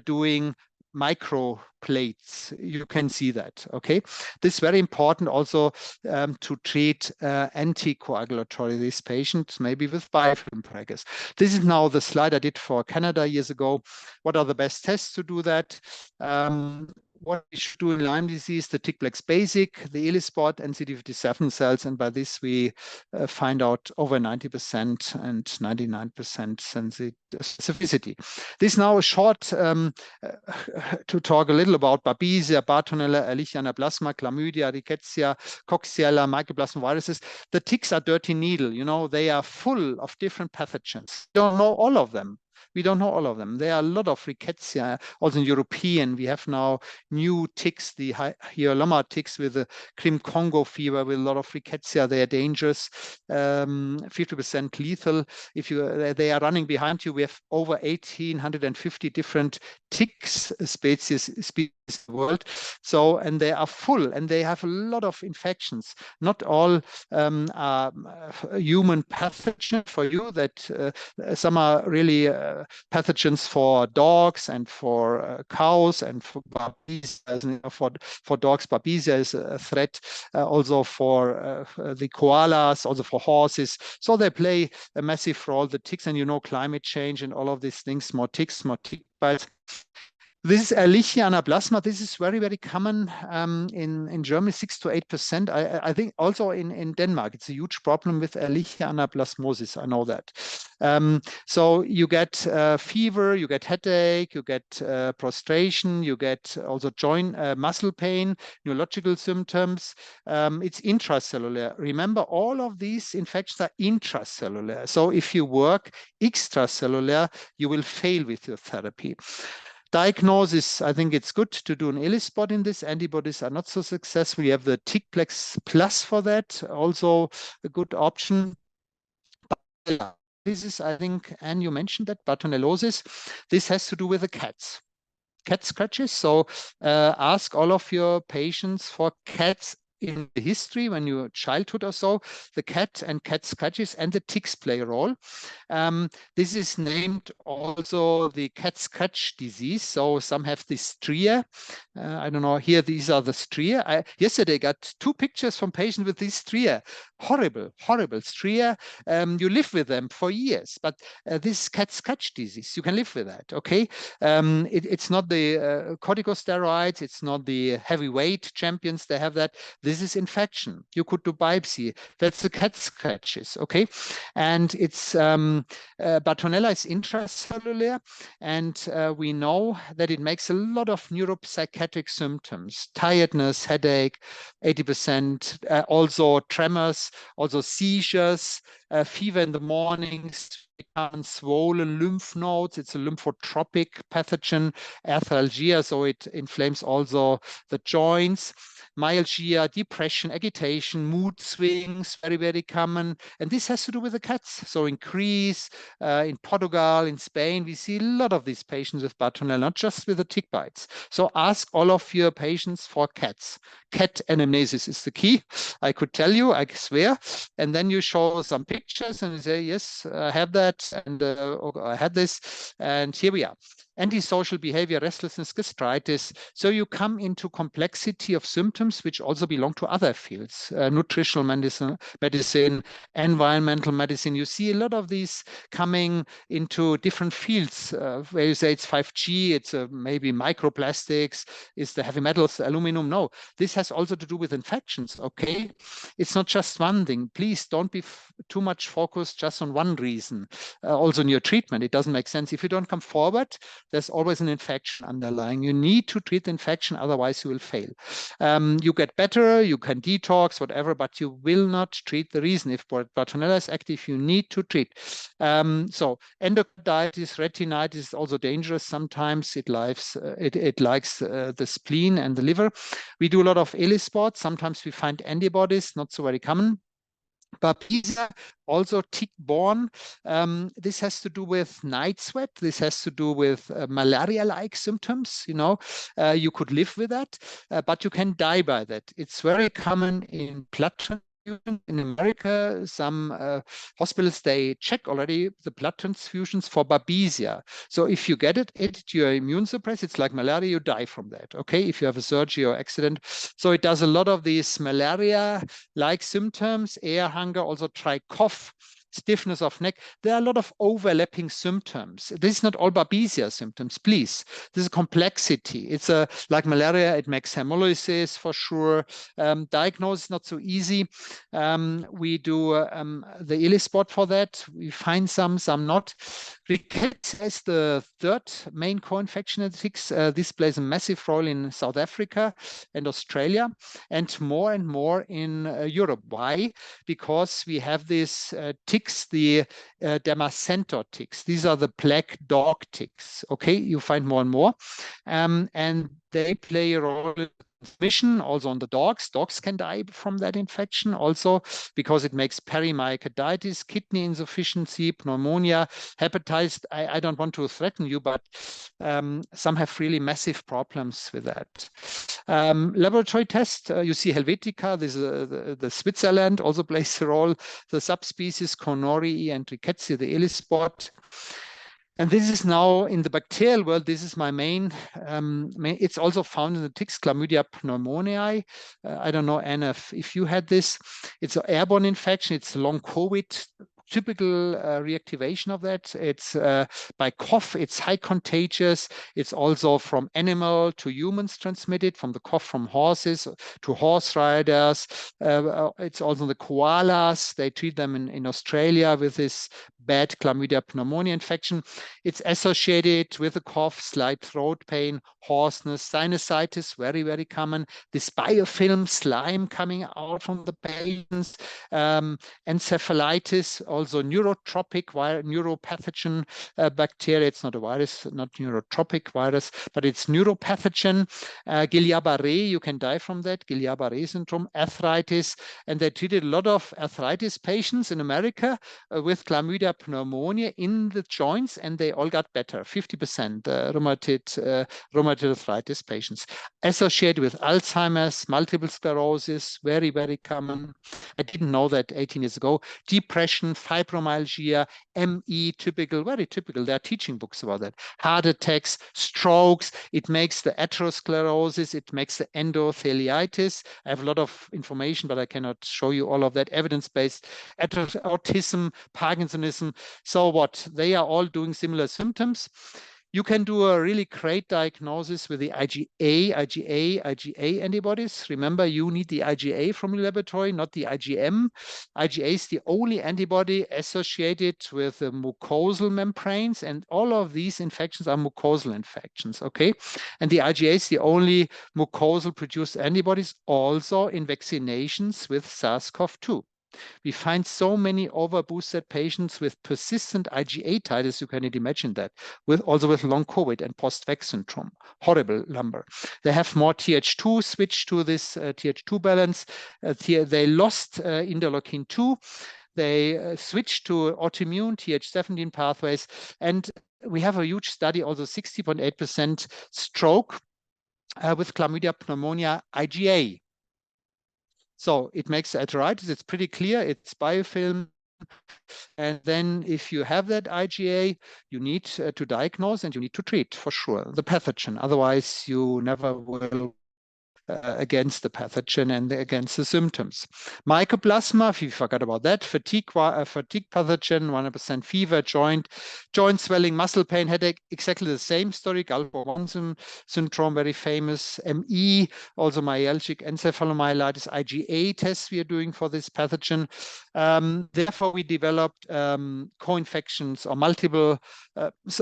doing micro plates. You can see that. Okay, this is very important also to treat anticoagulatory these patients, maybe with biofilm pragus. This is now the slide I did for Canada years ago. What are the best tests to do that? What we should do in Lyme disease, the tick-plex basic, the illisport, and CD57 cells, and by this we find out over 90% and 99% specificity. This is now a short to talk a little about Babesia, Bartonella, Ehrlichia anaplasma, Chlamydia, Rickettsia, Coxiella, Mycoplasma viruses. The ticks are dirty needle. You know, they are full of different pathogens. You don't know all of them. We don't know all of them. There are a lot of rickettsia, also in European. We have now new ticks, the hyaloma ticks with the Crim Congo fever, with a lot of rickettsia. They are dangerous, 50% lethal. If they are running behind you, we have over 1,850 different ticks species in the world. So, and they are full, and they have a lot of infections. Not all are human pathogen for you. That some are really pathogens for dogs and for cows and for babesia. For dogs, babesia is a threat. Also for the koalas, also for horses. So they play a massive role. The ticks, and you know, climate change and all of these things, more ticks, more tick bites. This is Ehrlichia anaplasma. This is very, very common in Germany, 6 to 8%. I think also in Denmark, it's a huge problem with Ehrlichia anaplasmosis. I know that. So you get fever, you get headache, you get prostration, you get also joint muscle pain, neurological symptoms. It's intracellular. Remember, all of these infections are intracellular. So if you work extracellular, you will fail with your therapy. Diagnosis, I think it's good to do an ELISpot in this. Antibodies are not so successful. You have the Tickplex Plus for that, also a good option. This is, I think, Anne, you mentioned that, Bartonellosis. This has to do with the cats. Cat scratches. So ask all of your patients for cats in the history, when you were childhood or so. The cat and cat scratches and the ticks play a role. This is named also the cat scratch disease. So some have this stria. I don't know, here these are the stria. Yesterday got 2 pictures from patients with this stria. Horrible, horrible stria. You live with them for years, but this cat scratch disease, you can live with that, okay? It's not the corticosteroids, it's not the heavyweight champions, they have that. This is infection. You could do biopsy. That's the cat scratches, okay? And it's Bartonella is intracellular, and we know that it makes a lot of neuropsychiatric symptoms: tiredness, headache, 80%, also tremors, also seizures, fever in the mornings, swollen lymph nodes. It's a lymphotropic pathogen, arthralgia, so it inflames also the joints. Myalgia, depression, agitation, mood swings, very, very common. And this has to do with the cats. So in Greece, in Portugal, in Spain, we see a lot of these patients with Bartonella, not just with the tick bites. So ask all of your patients for cats. Cat anamnesis is the key. I could tell you, I swear. And then you show some pictures and you say, yes, I have that, and I had this, and here we are. Antisocial behavior, restlessness, gastritis. So you come into complexity of symptoms which also belong to other fields, nutritional medicine, environmental medicine. You see a lot of these coming into different fields where you say it's 5G, it's maybe microplastics, it's the heavy metals, aluminum. No, this has also to do with infections, okay? It's not just one thing. Please don't be too much focused just on one reason. Also in your treatment, it doesn't make sense. If you don't come forward, there's always an infection underlying. You need to treat the infection, otherwise you will fail. You get better, you can detox, whatever, but you will not treat the reason. If Bartonella is active, you need to treat. So endocarditis, retinitis is also dangerous. Sometimes it likes the spleen and the liver. We do a lot of ELISpot. Sometimes we find antibodies, not so very common. Babesia, also tick-borne. This has to do with night sweat. This has to do with malaria-like symptoms. You know, you could live with that, but you can die by that. It's very common in blood transfusion. In America, some hospitals, they check already the blood transfusions for babesia. So if you get it, you're immune suppressed. It's like malaria, you die from that, okay? If you have a surgery or accident. So it does a lot of these malaria-like symptoms, air hunger, also try cough, stiffness of neck. There are a lot of overlapping symptoms. This is not all babesia symptoms, please. This is complexity. It's like malaria, it makes hemolysis for sure. Diagnosis not so easy. We do the ELISpot for that. We find some not. Rickets is the third main co-infection in ticks. This plays a massive role in South Africa and Australia, and more in Europe. Why? Because we have this tick ticks, the dermacentor ticks. These are the black dog ticks. Okay, you find more and more, and they play a role in transmission also on the dogs. Dogs can die from that infection also because it makes perimyocarditis, kidney insufficiency, pneumonia, hepatitis. I don't want to threaten you, but some have really massive problems with that. Laboratory test, you see Helvetica, this is the Switzerland also plays a role. The subspecies Connorii and Rickettsia, the Elis spot. And this is now in the bacterial world, this is my main, it's also found in the ticks, Chlamydia pneumoniae. I don't know, Anna, if you had this. It's an airborne infection, it's long COVID, typical reactivation of that. It's by cough, it's high contagious. It's also from animal to humans transmitted, from the cough from horses to horse riders. It's also the koalas. They treat them in Australia with this bad Chlamydia pneumonia infection. It's associated with a cough, slight throat pain, hoarseness, sinusitis, very, very common. This biofilm slime coming out from the patients, encephalitis, also neurotropic, neuropathogen bacteria. It's not a virus, not neurotropic virus, but it's neuropathogen. Guillain-Barré, you can die from that, Guillain-Barré syndrome, arthritis. And they treated a lot of arthritis patients in America with Chlamydia pneumonia in the joints, and they all got better, 50%, rheumatoid arthritis patients. Associated with Alzheimer's, multiple sclerosis, very, very common. I didn't know that 18 years ago. Depression, fibromyalgia, ME, typical, very typical. There are teaching books about that. Heart attacks, strokes. It makes the atherosclerosis. It makes the endotheliitis. I have a lot of information, but I cannot show you all of that. Evidence-based autism, Parkinsonism. So what? They are all doing similar symptoms. You can do a really great diagnosis with the IgA antibodies. Remember, you need the IgA from your laboratory, not the IgM. IgA is the only antibody associated with the mucosal membranes, and all of these infections are mucosal infections, okay? And the IgA is the only mucosal produced antibodies also in vaccinations with SARS-CoV-2. We find so many overboosted patients with persistent IgA titers, you cannot imagine that, also with long COVID and post-vax syndrome. Horrible number. They have more Th2, switch to this Th2 balance. They lost interleukin-2. They switched to autoimmune Th17 pathways. And we have a huge study, also 60.8% stroke with Chlamydia pneumonia IgA. So it makes arthritis, it's pretty clear, it's biofilm. And then if you have that IgA, you need to diagnose and you need to treat for sure the pathogen. Otherwise, you never will against the pathogen and against the symptoms. Mycoplasma, if you forgot about that, fatigue pathogen, 100% fever, joint swelling, muscle pain, headache, exactly the same story. Gulf-1 syndrome, very famous. ME, also myalgic encephalomyelitis, IgA tests we are doing for this pathogen. Therefore, we developed co-infections or multiple.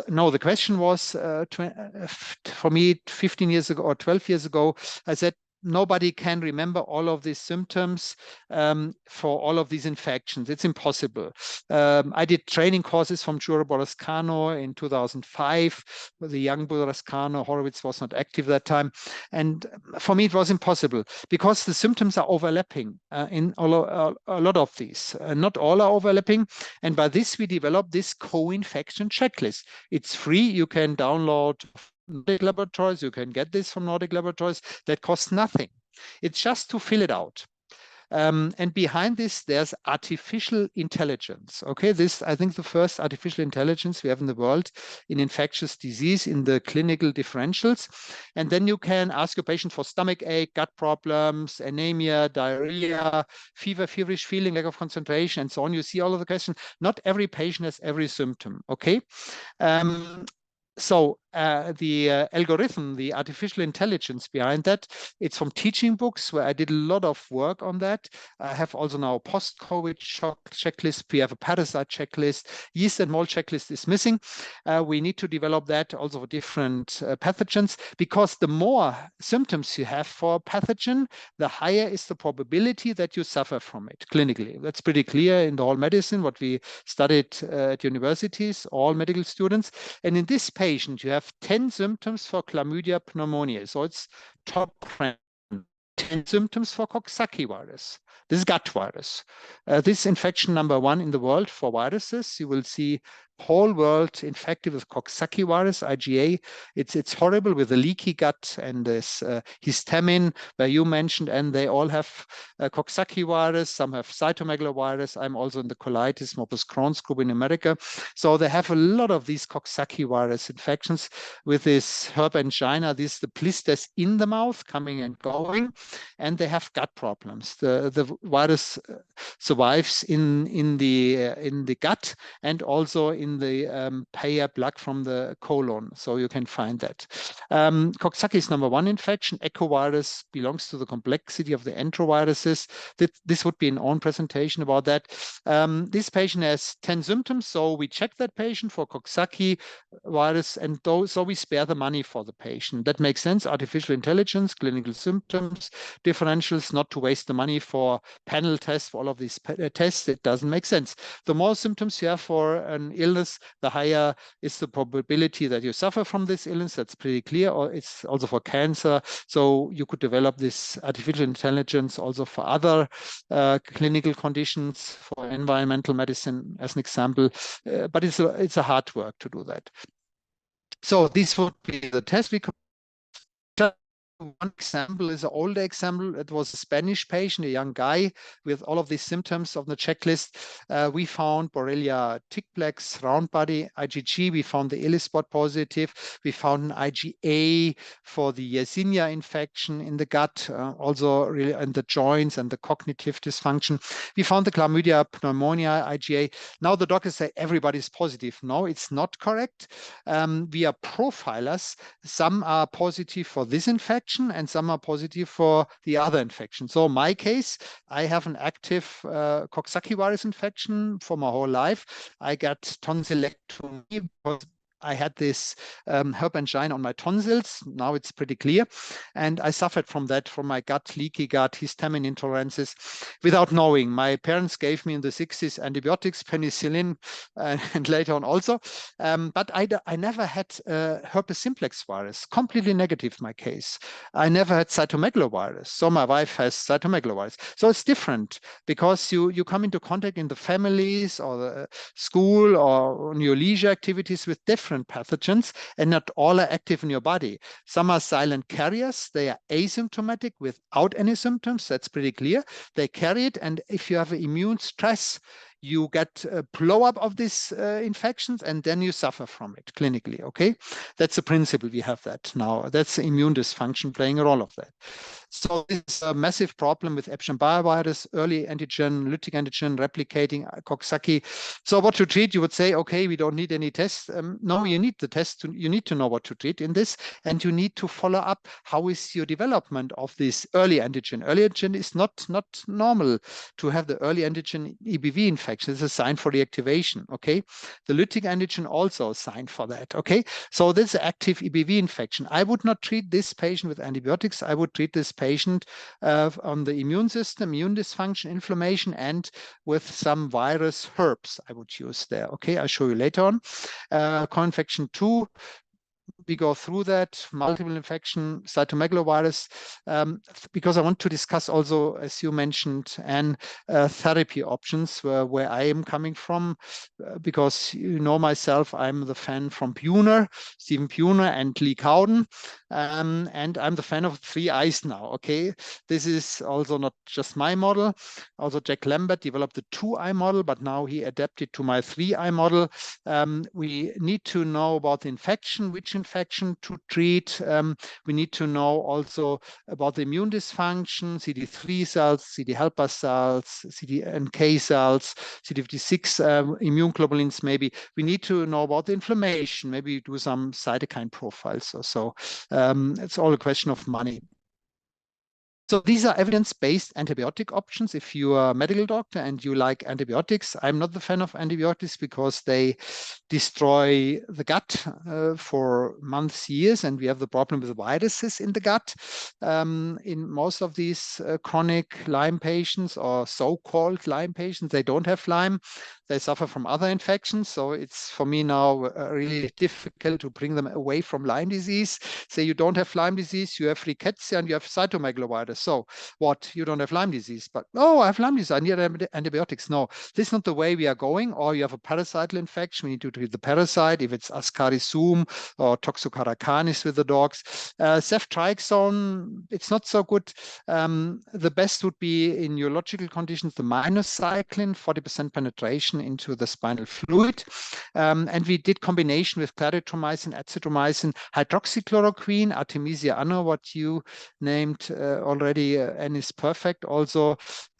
No, the question was for me 15 years ago or 12 years ago, I said, nobody can remember all of these symptoms for all of these infections. It's impossible. I did training courses from Giuro Borrascano in 2005 with the young Borrascano. Horowitz was not active that time. And for me, it was impossible because the symptoms are overlapping in a lot of these. Not all are overlapping. And by this, we developed this co-infection checklist. It's free. You can download Nordic laboratories, you can get this from Nordic laboratories, that costs nothing. It's just to fill it out. And behind this, there's artificial intelligence. Okay, this, I think, the first artificial intelligence we have in the world in infectious disease in the clinical differentials. And then you can ask your patient for stomach ache, gut problems, anemia, diarrhea, fever, feverish feeling, lack of concentration, and so on. You see all of the questions. Not every patient has every symptom. Okay. So algorithm, the artificial intelligence behind that, it's from teaching books where I did a lot of work on that. I have also now a post-COVID checklist. We have a parasite checklist. Yeast and mold checklist is missing. We need to develop that also for different pathogens, because the more symptoms you have for a pathogen, the higher is the probability that you suffer from it clinically. That's pretty clear in the whole medicine, what we studied at universities, all medical students. And in this patient, you have 10 symptoms for chlamydia pneumoniae. So it's top trend. 10 symptoms for Coxsackie virus. This is gut virus. This infection #1 in the world for viruses. You will see whole world infected with Coxsackie virus, IgA. It's horrible with the leaky gut and this histamine where you mentioned, and they all have Coxsackie virus. Some have cytomegalovirus. I'm also in the colitis, morbus Crohn's group in America. So they have a lot of these Coxsackie virus infections with this herb angina. This is the blisters in the mouth coming and going, and they have gut problems. The virus survives in the gut and also in the paya plaque from the colon. So you can find that. Coxsackie is #1 infection. Echovirus belongs to the complexity of the enteroviruses. This would be an own presentation about that. This patient has 10 symptoms. So we check that patient for Coxsackie virus, and so we spare the money for the patient. That makes sense. Artificial intelligence, clinical symptoms, differentials, not to waste the money for panel tests, for all of these tests. It doesn't make sense. The more symptoms you have for an illness, the higher is the probability that you suffer from this illness. That's pretty clear. Or it's also for cancer. So you could develop this artificial intelligence also for other clinical conditions, for environmental medicine, as an example. But it's a hard work to do that. So this would be the test. We could one example is an older example. It was a Spanish patient, a young guy with all of these symptoms of the checklist. We found Borrelia tick-plex, round body, IgG. We found the Illispot positive. We found an IgA for the Yersinia infection in the gut, also really in the joints and the cognitive dysfunction. We found the chlamydia pneumonia, IgA. Now the doctors say everybody's positive. No, it's not correct. We are profilers. Some are positive for this infection, and some are positive for the other infection. So in my case, I have an active Coxsackie virus infection for my whole life. I got tonsillectomy because I had this herb angina on my tonsils. Now it's pretty clear. And I suffered from that, from my gut, leaky gut, histamine intolerances, without knowing. My parents gave me in the 60s antibiotics, penicillin, and later on also. But I never had herpes simplex virus, completely negative my case. I never had cytomegalovirus. So my wife has cytomegalovirus. So it's different because you come into contact in the families or the school or on your leisure activities with different pathogens, and not all are active in your body. Some are silent carriers. They are asymptomatic without any symptoms. That's pretty clear. They carry it, and if you have an immune stress, you get a blow up of these infections, and then you suffer from it clinically. Okay, that's the principle. We have that now. That's immune dysfunction playing a role of that. So it's a massive problem with Epstein-Barr virus, early antigen, lytic antigen, replicating Coxsackie. So what to treat? You would say, okay, we don't need any tests. No, you need the test. You need to know what to treat in this, and you need to follow up. How is your development of this early antigen? Early antigen is not normal to have the early antigen EBV infection. It's a sign for reactivation. Okay, the lytic antigen also a sign for that. Okay, so this is active EBV infection. I would not treat this patient with antibiotics. I would treat this patient on the immune system, immune dysfunction, inflammation, and with some virus herbs I would use there. Okay, I'll show you later on. Co-infection 2. We go through that, multiple infection, cytomegalovirus, because I want to discuss also, as you mentioned, and therapy options where I am coming from, because you know myself, I'm the fan from Buhner, Stephen Buhner and Lee Cowden, and I'm the fan of 3 eyes now, okay? This is also not just my model. Also Jack Lambert developed the 2-eye model, but now he adapted to my 3-eye model. We need to know about the infection, which infection infection to treat. We need to know also about the immune dysfunction, CD3 cells, CD helper cells, CDNK cells, CD56 immune globulins maybe. We need to know about the inflammation, maybe do some cytokine profiles or so. It's all a question of money. So these are evidence-based antibiotic options. If you are a medical doctor and you like antibiotics, I'm not the fan of antibiotics because they destroy the gut for months, years, and we have the problem with viruses in the gut. In most of these chronic Lyme patients or so-called Lyme patients, they don't have Lyme. They suffer from other infections. So it's for me now really difficult to bring them away from Lyme disease. Say you don't have Lyme disease, you have rickettsia and you have cytomegalovirus. So what? You don't have Lyme disease, but oh, I have Lyme disease, I need antibiotics. No, this is not the way we are going. Or you have a parasital infection, we need to treat the parasite, if it's Ascarisum or Toxocara canis with the dogs. Ceftriaxone, it's not so good. The best would be in neurological conditions, the minocycline, 40% penetration into the spinal fluid. And we did combination with clarithromycin, azithromycin, hydroxychloroquine, Artemisia annua, what you named already, and is perfect. Also,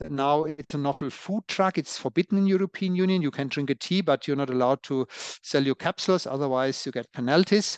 now it's a novel food drug. It's forbidden in European Union. You can drink a tea, but you're not allowed to sell your capsules. Otherwise, you get penalties.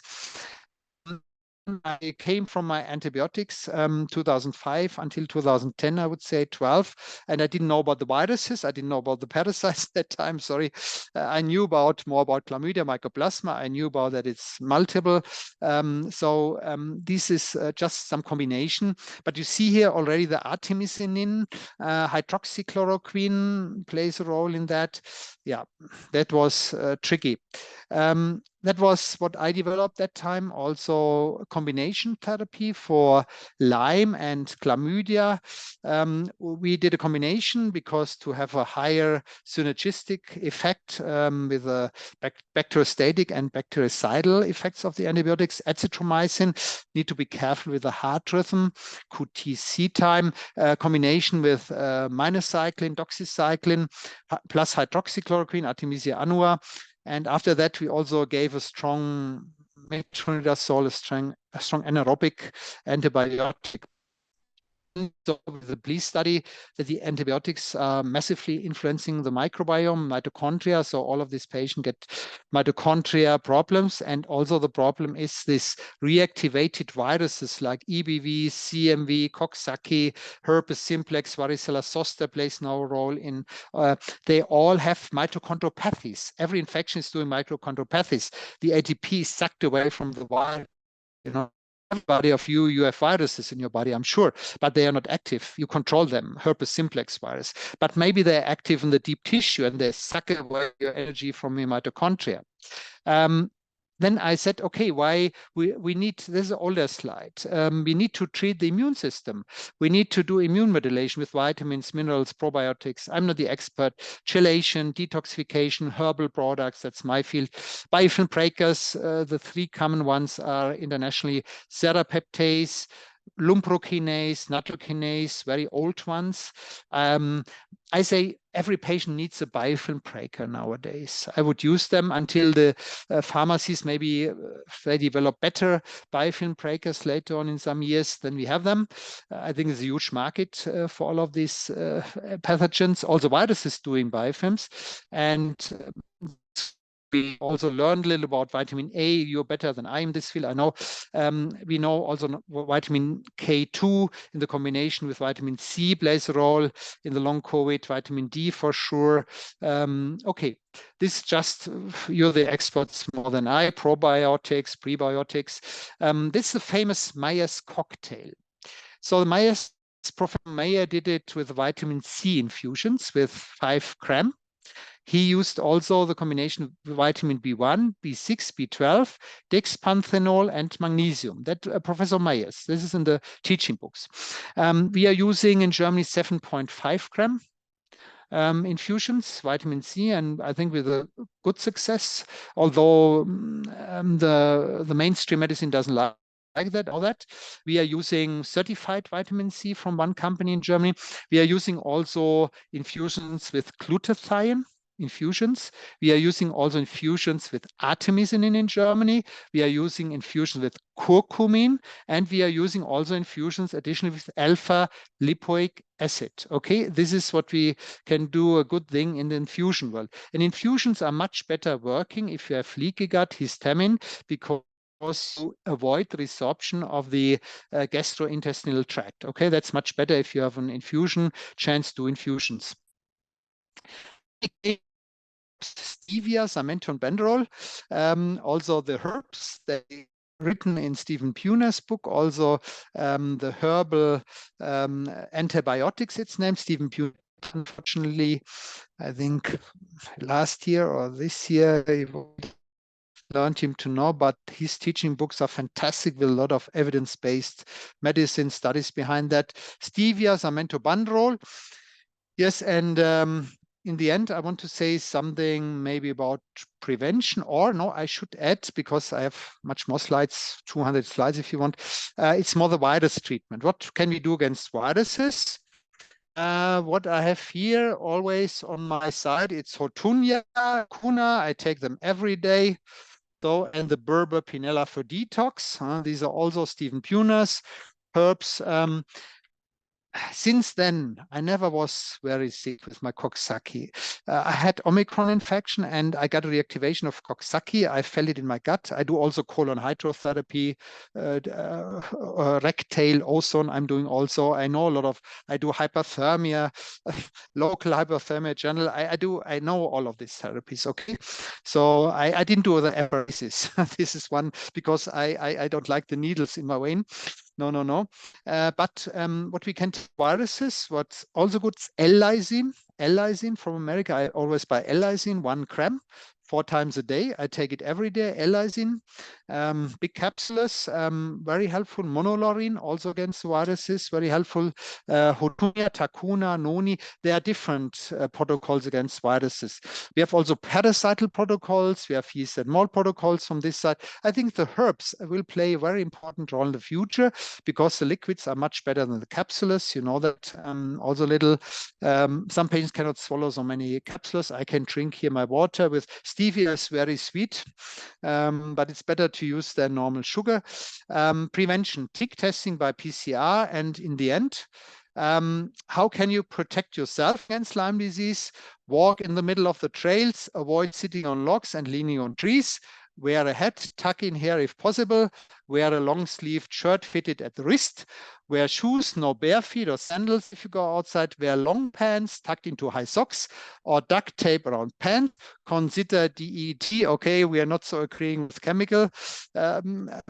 I came from my antibiotics 2005 until 2010, I would say 12, and I didn't know about the viruses. I didn't know about the parasites at that time. Sorry, I knew more about chlamydia, mycoplasma. I knew about that it's multiple. This is just some combination. But you see here already the artemisinin, hydroxychloroquine plays a role in that. Yeah, that was tricky. That was what I developed that time. Also combination therapy for Lyme and chlamydia. We did a combination because to have a higher synergistic effect with the bacteriostatic and bactericidal effects of the antibiotics, azithromycin, need to be careful with the heart rhythm, QTc time, combination with minocycline, doxycycline, plus hydroxychloroquine, Artemisia annua. And after that, we also gave a strong metronidazole, a strong anaerobic antibiotic. So with the BLEASE study, that the antibiotics are massively influencing the microbiome, mitochondria. So all of these patients get mitochondria problems. And also the problem is this reactivated viruses like EBV, CMV, Coxsackie, herpes simplex, varicella zoster plays no role in. They all have mitochondriopathies. Every infection is doing mitochondriopathies. The ATP is sucked away from the virus. Everybody of you have viruses in your body, I'm sure, but they are not active. You control them, herpes simplex virus. But maybe they're active in the deep tissue and they suck away your energy from your mitochondria. Then I said, okay, why we need, this is an older slide. We need to treat the immune system. We need to do immune modulation with vitamins, minerals, probiotics. I'm not the expert. Chelation, detoxification, herbal products, that's my field. Biofilm breakers, the three common ones are internationally serrapeptase, lumprokinase, nattokinase, very old ones. I say every patient needs a biofilm breaker nowadays. I would use them until the pharmacies maybe they develop better biofilm breakers later on in some years than we have them. I think there's a huge market for all of these pathogens. Also, viruses doing biofilms. And we also learned a little about vitamin A. You're better than I in this field, I know. We know also vitamin K2 in the combination with vitamin C plays a role in the long COVID, vitamin D for sure. Okay, this just, you're the experts more than I, probiotics, prebiotics. This is the famous Meyer's cocktail. So Professor Meyer did it with vitamin C infusions with 5 grams. He used also the combination of vitamin B1, B6, B12, dexpanthenol, and magnesium. That Professor Meyers, this is in the teaching books. We are using in Germany 7.5 gram infusions, vitamin C, and I think with a good success, although the mainstream medicine doesn't like that, all that. We are using certified vitamin C from one company in Germany. We are using also infusions with glutathione. infusions. We are using also infusions with artemisinin in Germany. We are using infusions with curcumin, and we are using also infusions additionally with alpha lipoic acid. Okay, this is what we can do a good thing in the infusion world. And infusions are much better working if you have leaky gut, histamine, because you avoid resorption of the gastrointestinal tract. Okay, that's much better if you have an infusion chance to infusions. Stevia, Samento, and Benderol. Also the herbs, they written in Stephen Puner's book, also the herbal antibiotics, it's named. Stephen Puner, unfortunately, I think last year or this year, I learned him to know, but his teaching books are fantastic with a lot of evidence-based medicine studies behind that. Stevia, Samento, Benderol. Yes, and in the end, I want to say something maybe about prevention, or no, I should add, because I have much more slides, 200 slides if you want. It's more the virus treatment. What can we do against viruses? What I have here always on my side, it's Hotunia, Kuna. I take them every day. So, and the Berber Pinella for detox. These are also Stephen Puner's herbs. Since then, I never was very sick with my Coxsackie. I had Omicron infection and I got a reactivation of Coxsackie. I felt it in my gut. I do also colon hydrotherapy, rectal ozone I'm doing also. I know a lot of, I do hyperthermia, local hyperthermia general. I know all of these therapies, okay? So I didn't do the apheresis. This is one, because I don't like the needles in my vein. No. But what we can viruses, what's also good is L-lysine. L-lysine from America. I always buy L-lysine, 1 gram, 4 times a day. I take it every day. L-lysine, big capsules, very helpful. Monolaurin, also against viruses, very helpful. Hotunia, Takuna, Noni. There are different protocols against viruses. We have also parasital protocols. We have yeast and mold protocols from this side. I think the herbs will play a very important role in the future, because the liquids are much better than the capsules. You know that also little. Some patients cannot swallow so many capsules. I can drink here my water with stevia, is very sweet, but it's better to use than normal sugar. Prevention, tick testing by PCR, and in the end, how can you protect yourself against Lyme disease? Walk in the middle of the trails, avoid sitting on logs and leaning on trees. Wear a hat, tuck in hair if possible, wear a long-sleeved shirt fitted at the wrist, wear shoes, no bare feet or sandals if you go outside, wear long pants tucked into high socks or duct tape around pants. Consider DET, okay, we are not so agreeing with chemical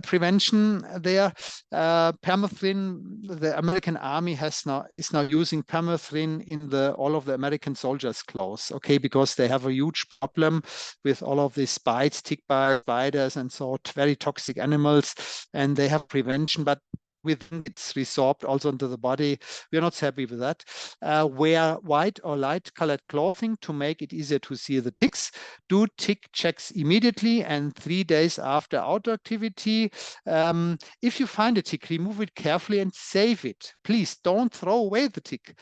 prevention there. Permethrin, the American Army is now using permethrin in all of the American soldiers' clothes, okay, because they have a huge problem with all of these bites, tick bites, spiders, and so very toxic animals, and they have prevention, but within it's resorbed also into the body. We are not happy with that. Wear white or light colored clothing to make it easier to see the ticks. Do tick checks immediately and 3 days after outdoor activity. If you find a tick, remove it carefully and save it. Please don't throw away the tick.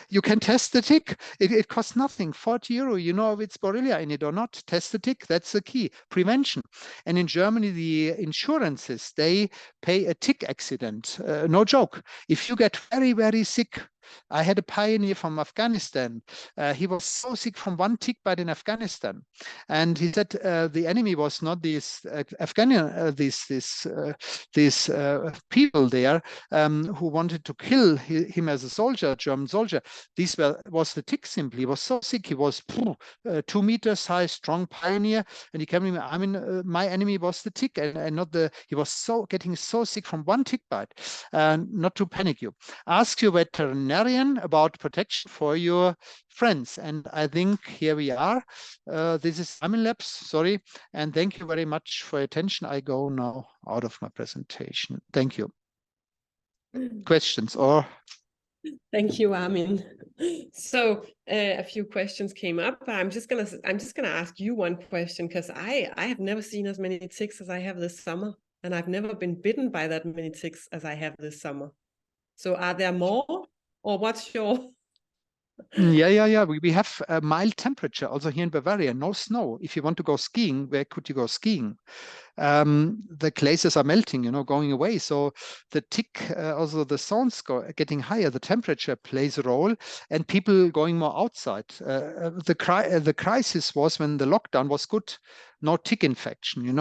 You can test the tick. It costs nothing, 40 euro. You know if it's Borrelia in it or not. Test the tick. That's the key. Prevention. And in Germany, the insurances, they pay a tick accident. No joke. If you get very, very sick, I had a pioneer from Afghanistan. He was so sick from one tick bite in Afghanistan, and he said the enemy was not these these people there who wanted to kill him as a soldier, German soldier. Was the tick simply. He was so sick. He was 2 meters high, strong pioneer, and he came to me. I mean, my enemy was the tick, and not the. He was getting so sick from one tick bite. Not to panic you. Ask your veterinarian about protection for your friends. And I think here we are. This is Armin Labs, sorry. And thank you very much for your attention. I go now out of my presentation. Thank you. Questions or? Thank you, Armin. So a few questions came up. I'm just gonna ask you one question, because I have never seen as many ticks as I have this summer, and I've never been bitten by that many ticks as I have this summer. So are there more, or what's your Yeah. We have a mild temperature also here in Bavaria, no snow. If you want to go skiing, where could you go skiing? The glaciers are melting, going away. So the tick, also the sounds getting higher, the temperature plays a role, and people going more outside. The crisis was when the lockdown was good, no tick infection,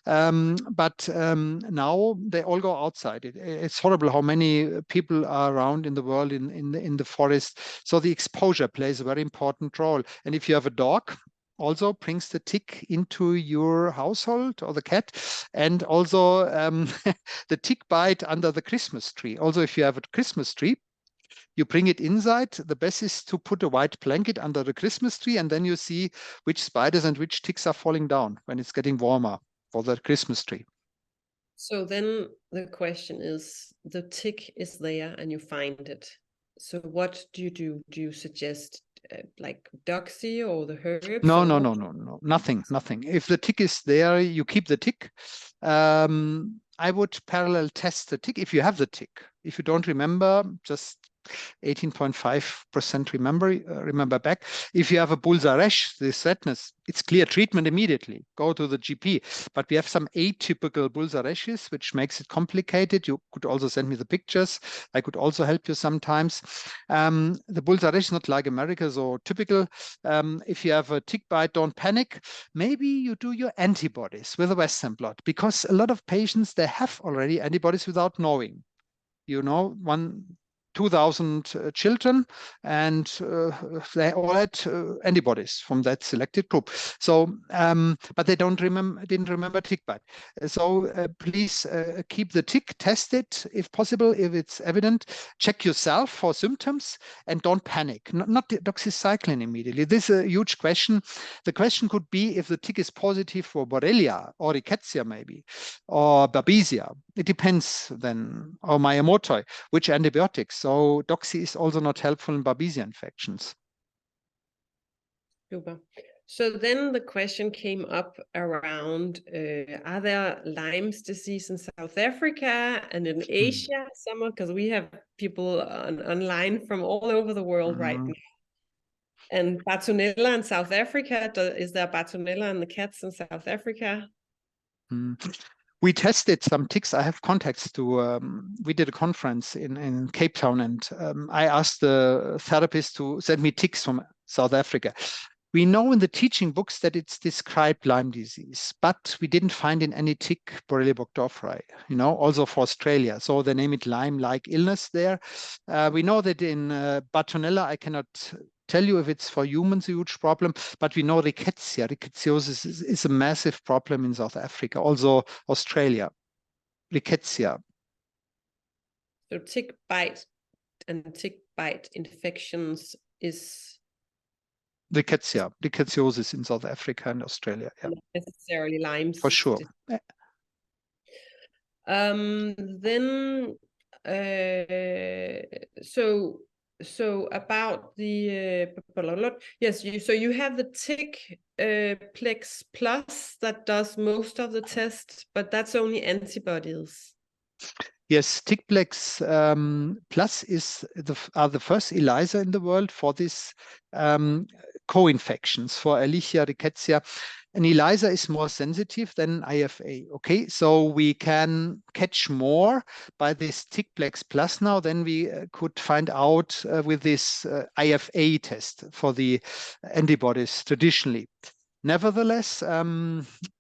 but now they all go outside. It's horrible how many people are around in the world in the forest. So the exposure plays a very important role. And if you have a dog, also brings the tick into your household, or the cat, and also the tick bite under the Christmas tree. Also, if you have a Christmas tree, you bring it inside. The best is to put a white blanket under the Christmas tree, and then you see which spiders and which ticks are falling down when it's getting warmer for the Christmas tree. So then the question is, the tick is there and you find it. So what do you do? Do you suggest like Doxy or the herbs? No, or no, what? no, no, no, nothing. If the tick is there, you keep the tick. I would parallel test the tick if you have the tick. If you don't remember, just 18.5% remember back. If you have a bullseye rash, this redness, it's clear treatment immediately. Go to the GP. But we have some atypical bullseye rashes, which makes it complicated. You could also send me the pictures. I could also help you sometimes. The bullseye rash is not like America, so typical. If you have a tick bite, don't panic. Maybe you do your antibodies with a Western blot, because a lot of patients, they have already antibodies without knowing. 2,000 children, and they all had antibodies from that selected group. So, but they didn't remember tick bite. So please keep the tick, test it if possible, if it's evident. Check yourself for symptoms and don't panic. Not doxycycline immediately. This is a huge question. The question could be if the tick is positive for Borrelia or Rickettsia maybe, or Babesia. It depends then, or Miyamotoi, which antibiotics. So doxy is also not helpful in Babesia infections. Super. So then the question came up around, are there Lyme's disease in South Africa and in Asia somewhere? Because we have people online from all over the world right now. And Bartonella in South Africa, is there Bartonella in the cats in South Africa? We tested some ticks. I have contacts to, we did a conference in Cape Town, and I asked the therapist to send me ticks from South Africa. We know in the teaching books that it's described Lyme disease, but we didn't find in any tick Borrelia burgdorferi, also for Australia. So they name it Lyme-like illness there. We know that in Bartonella, I cannot tell you if it's for humans a huge problem, but we know rickettsioses is a massive problem in South Africa, also Australia. Rickettsia. So tick bite and tick bite infections is Rickettsioses in South Africa and Australia. Yeah. not necessarily Lyme's. For sure. Then so about the yes, so you have the tick plex plus that does most of the tests, but that's only antibodies. Yes, Tickplex Plus are the first ELISA in the world for this co-infections for Ehrlichia rickettsia. An ELISA is more sensitive than IFA. Okay, so we can catch more by this Tickplex Plus now than we could find out with this IFA test for the antibodies traditionally. Nevertheless,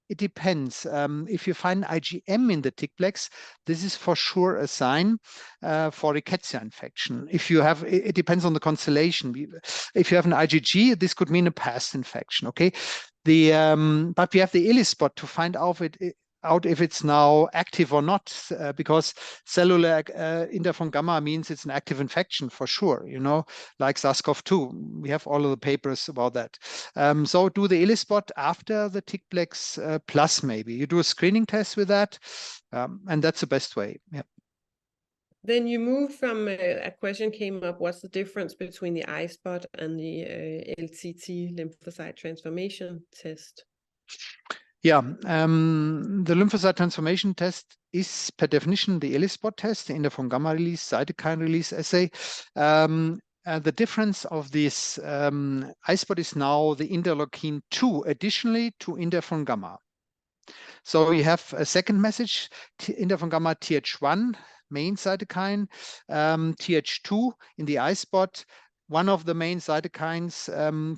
it depends. If you find IgM in the Tickplex, this is for sure a sign for Rickettsia infection. If you have, it depends on the constellation. If you have an IgG, this could mean a past infection. Okay, but we have the ELISpot to find out if it's now active or not, because cellular interferon gamma means it's an active infection for sure, like SARS-CoV-2. We have all of the papers about that. So do the ELISpot after the Tickplex Plus maybe. You do a screening test with that, and that's the best way. Yeah. Then you move from a question came up, what's the difference between the iSpot and the LTT lymphocyte transformation test? Yeah, the lymphocyte transformation test is per definition the ELISpot test, the interferon gamma release, cytokine release assay. the difference of this iSpot is now the interleukin 2 additionally to interferon gamma. So we have a second message, interferon gamma Th1, main cytokine, Th2 in the iSpot, one of the main cytokines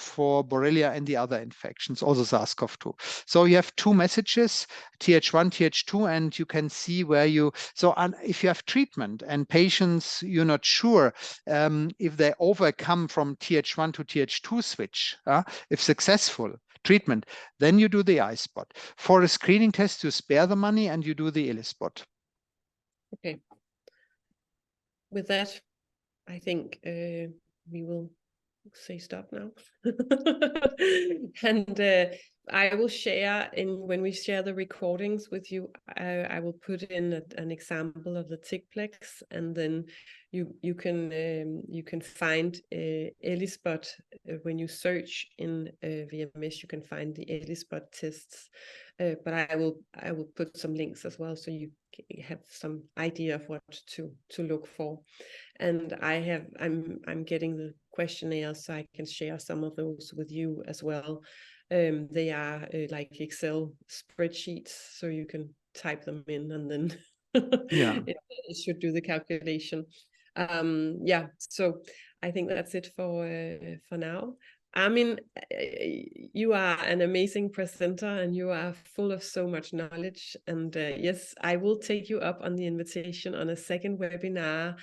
for Borrelia and the other infections, also SARS-CoV-2. So you have two messages, Th1, Th2, and you can see where you, so if you have treatment and patients, you're not sure if they overcome from Th1 to Th2 switch, if successful treatment, then you do the iSpot. For a screening test, you spare the money and you do the ELISpot. Okay. With that, I think we will say stop now. And I will share when we share the recordings with you, I will put in an example of the tickplex, and then you can find ELISpot when you search in VMS. You can find the ELISpot tests, but I will put some links as well, so you have some idea of what to look for. And I'm getting the questionnaires, so I can share some of those with you as well. They are like Excel spreadsheets, so you can type them in, and then it should do the calculation. So I think that's it for now. Armin, you are an amazing presenter, and you are full of so much knowledge. And yes, I will take you up on the invitation on a second webinar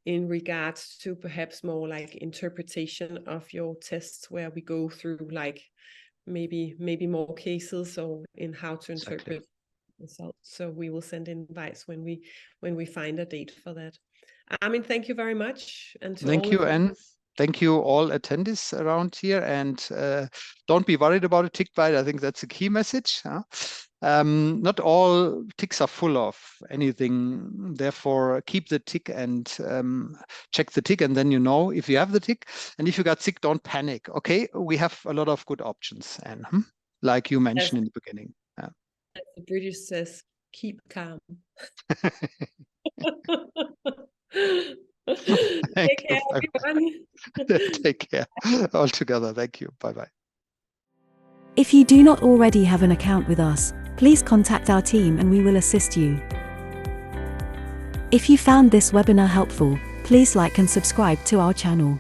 in regards to perhaps more like interpretation of your tests, where we go through like maybe more cases, or in how to interpret results. So we will send invites when we find a date for that. Armin, thank you very much. And thank you, Anne. Thank you all attendees around here, and don't be worried about a tick bite. I think that's a key message. Not all ticks are full of anything. Therefore, keep the tick and check the tick, and then you know if you have the tick. And if you got sick, don't panic. Okay, we have a lot of good options, and like you mentioned in the beginning. As the British says, keep calm. Take care, everyone. Take care all together. Thank you. Bye-bye. If you do not already have an account with us, please contact our team and we will assist you. If you found this webinar helpful, please like and subscribe to our channel.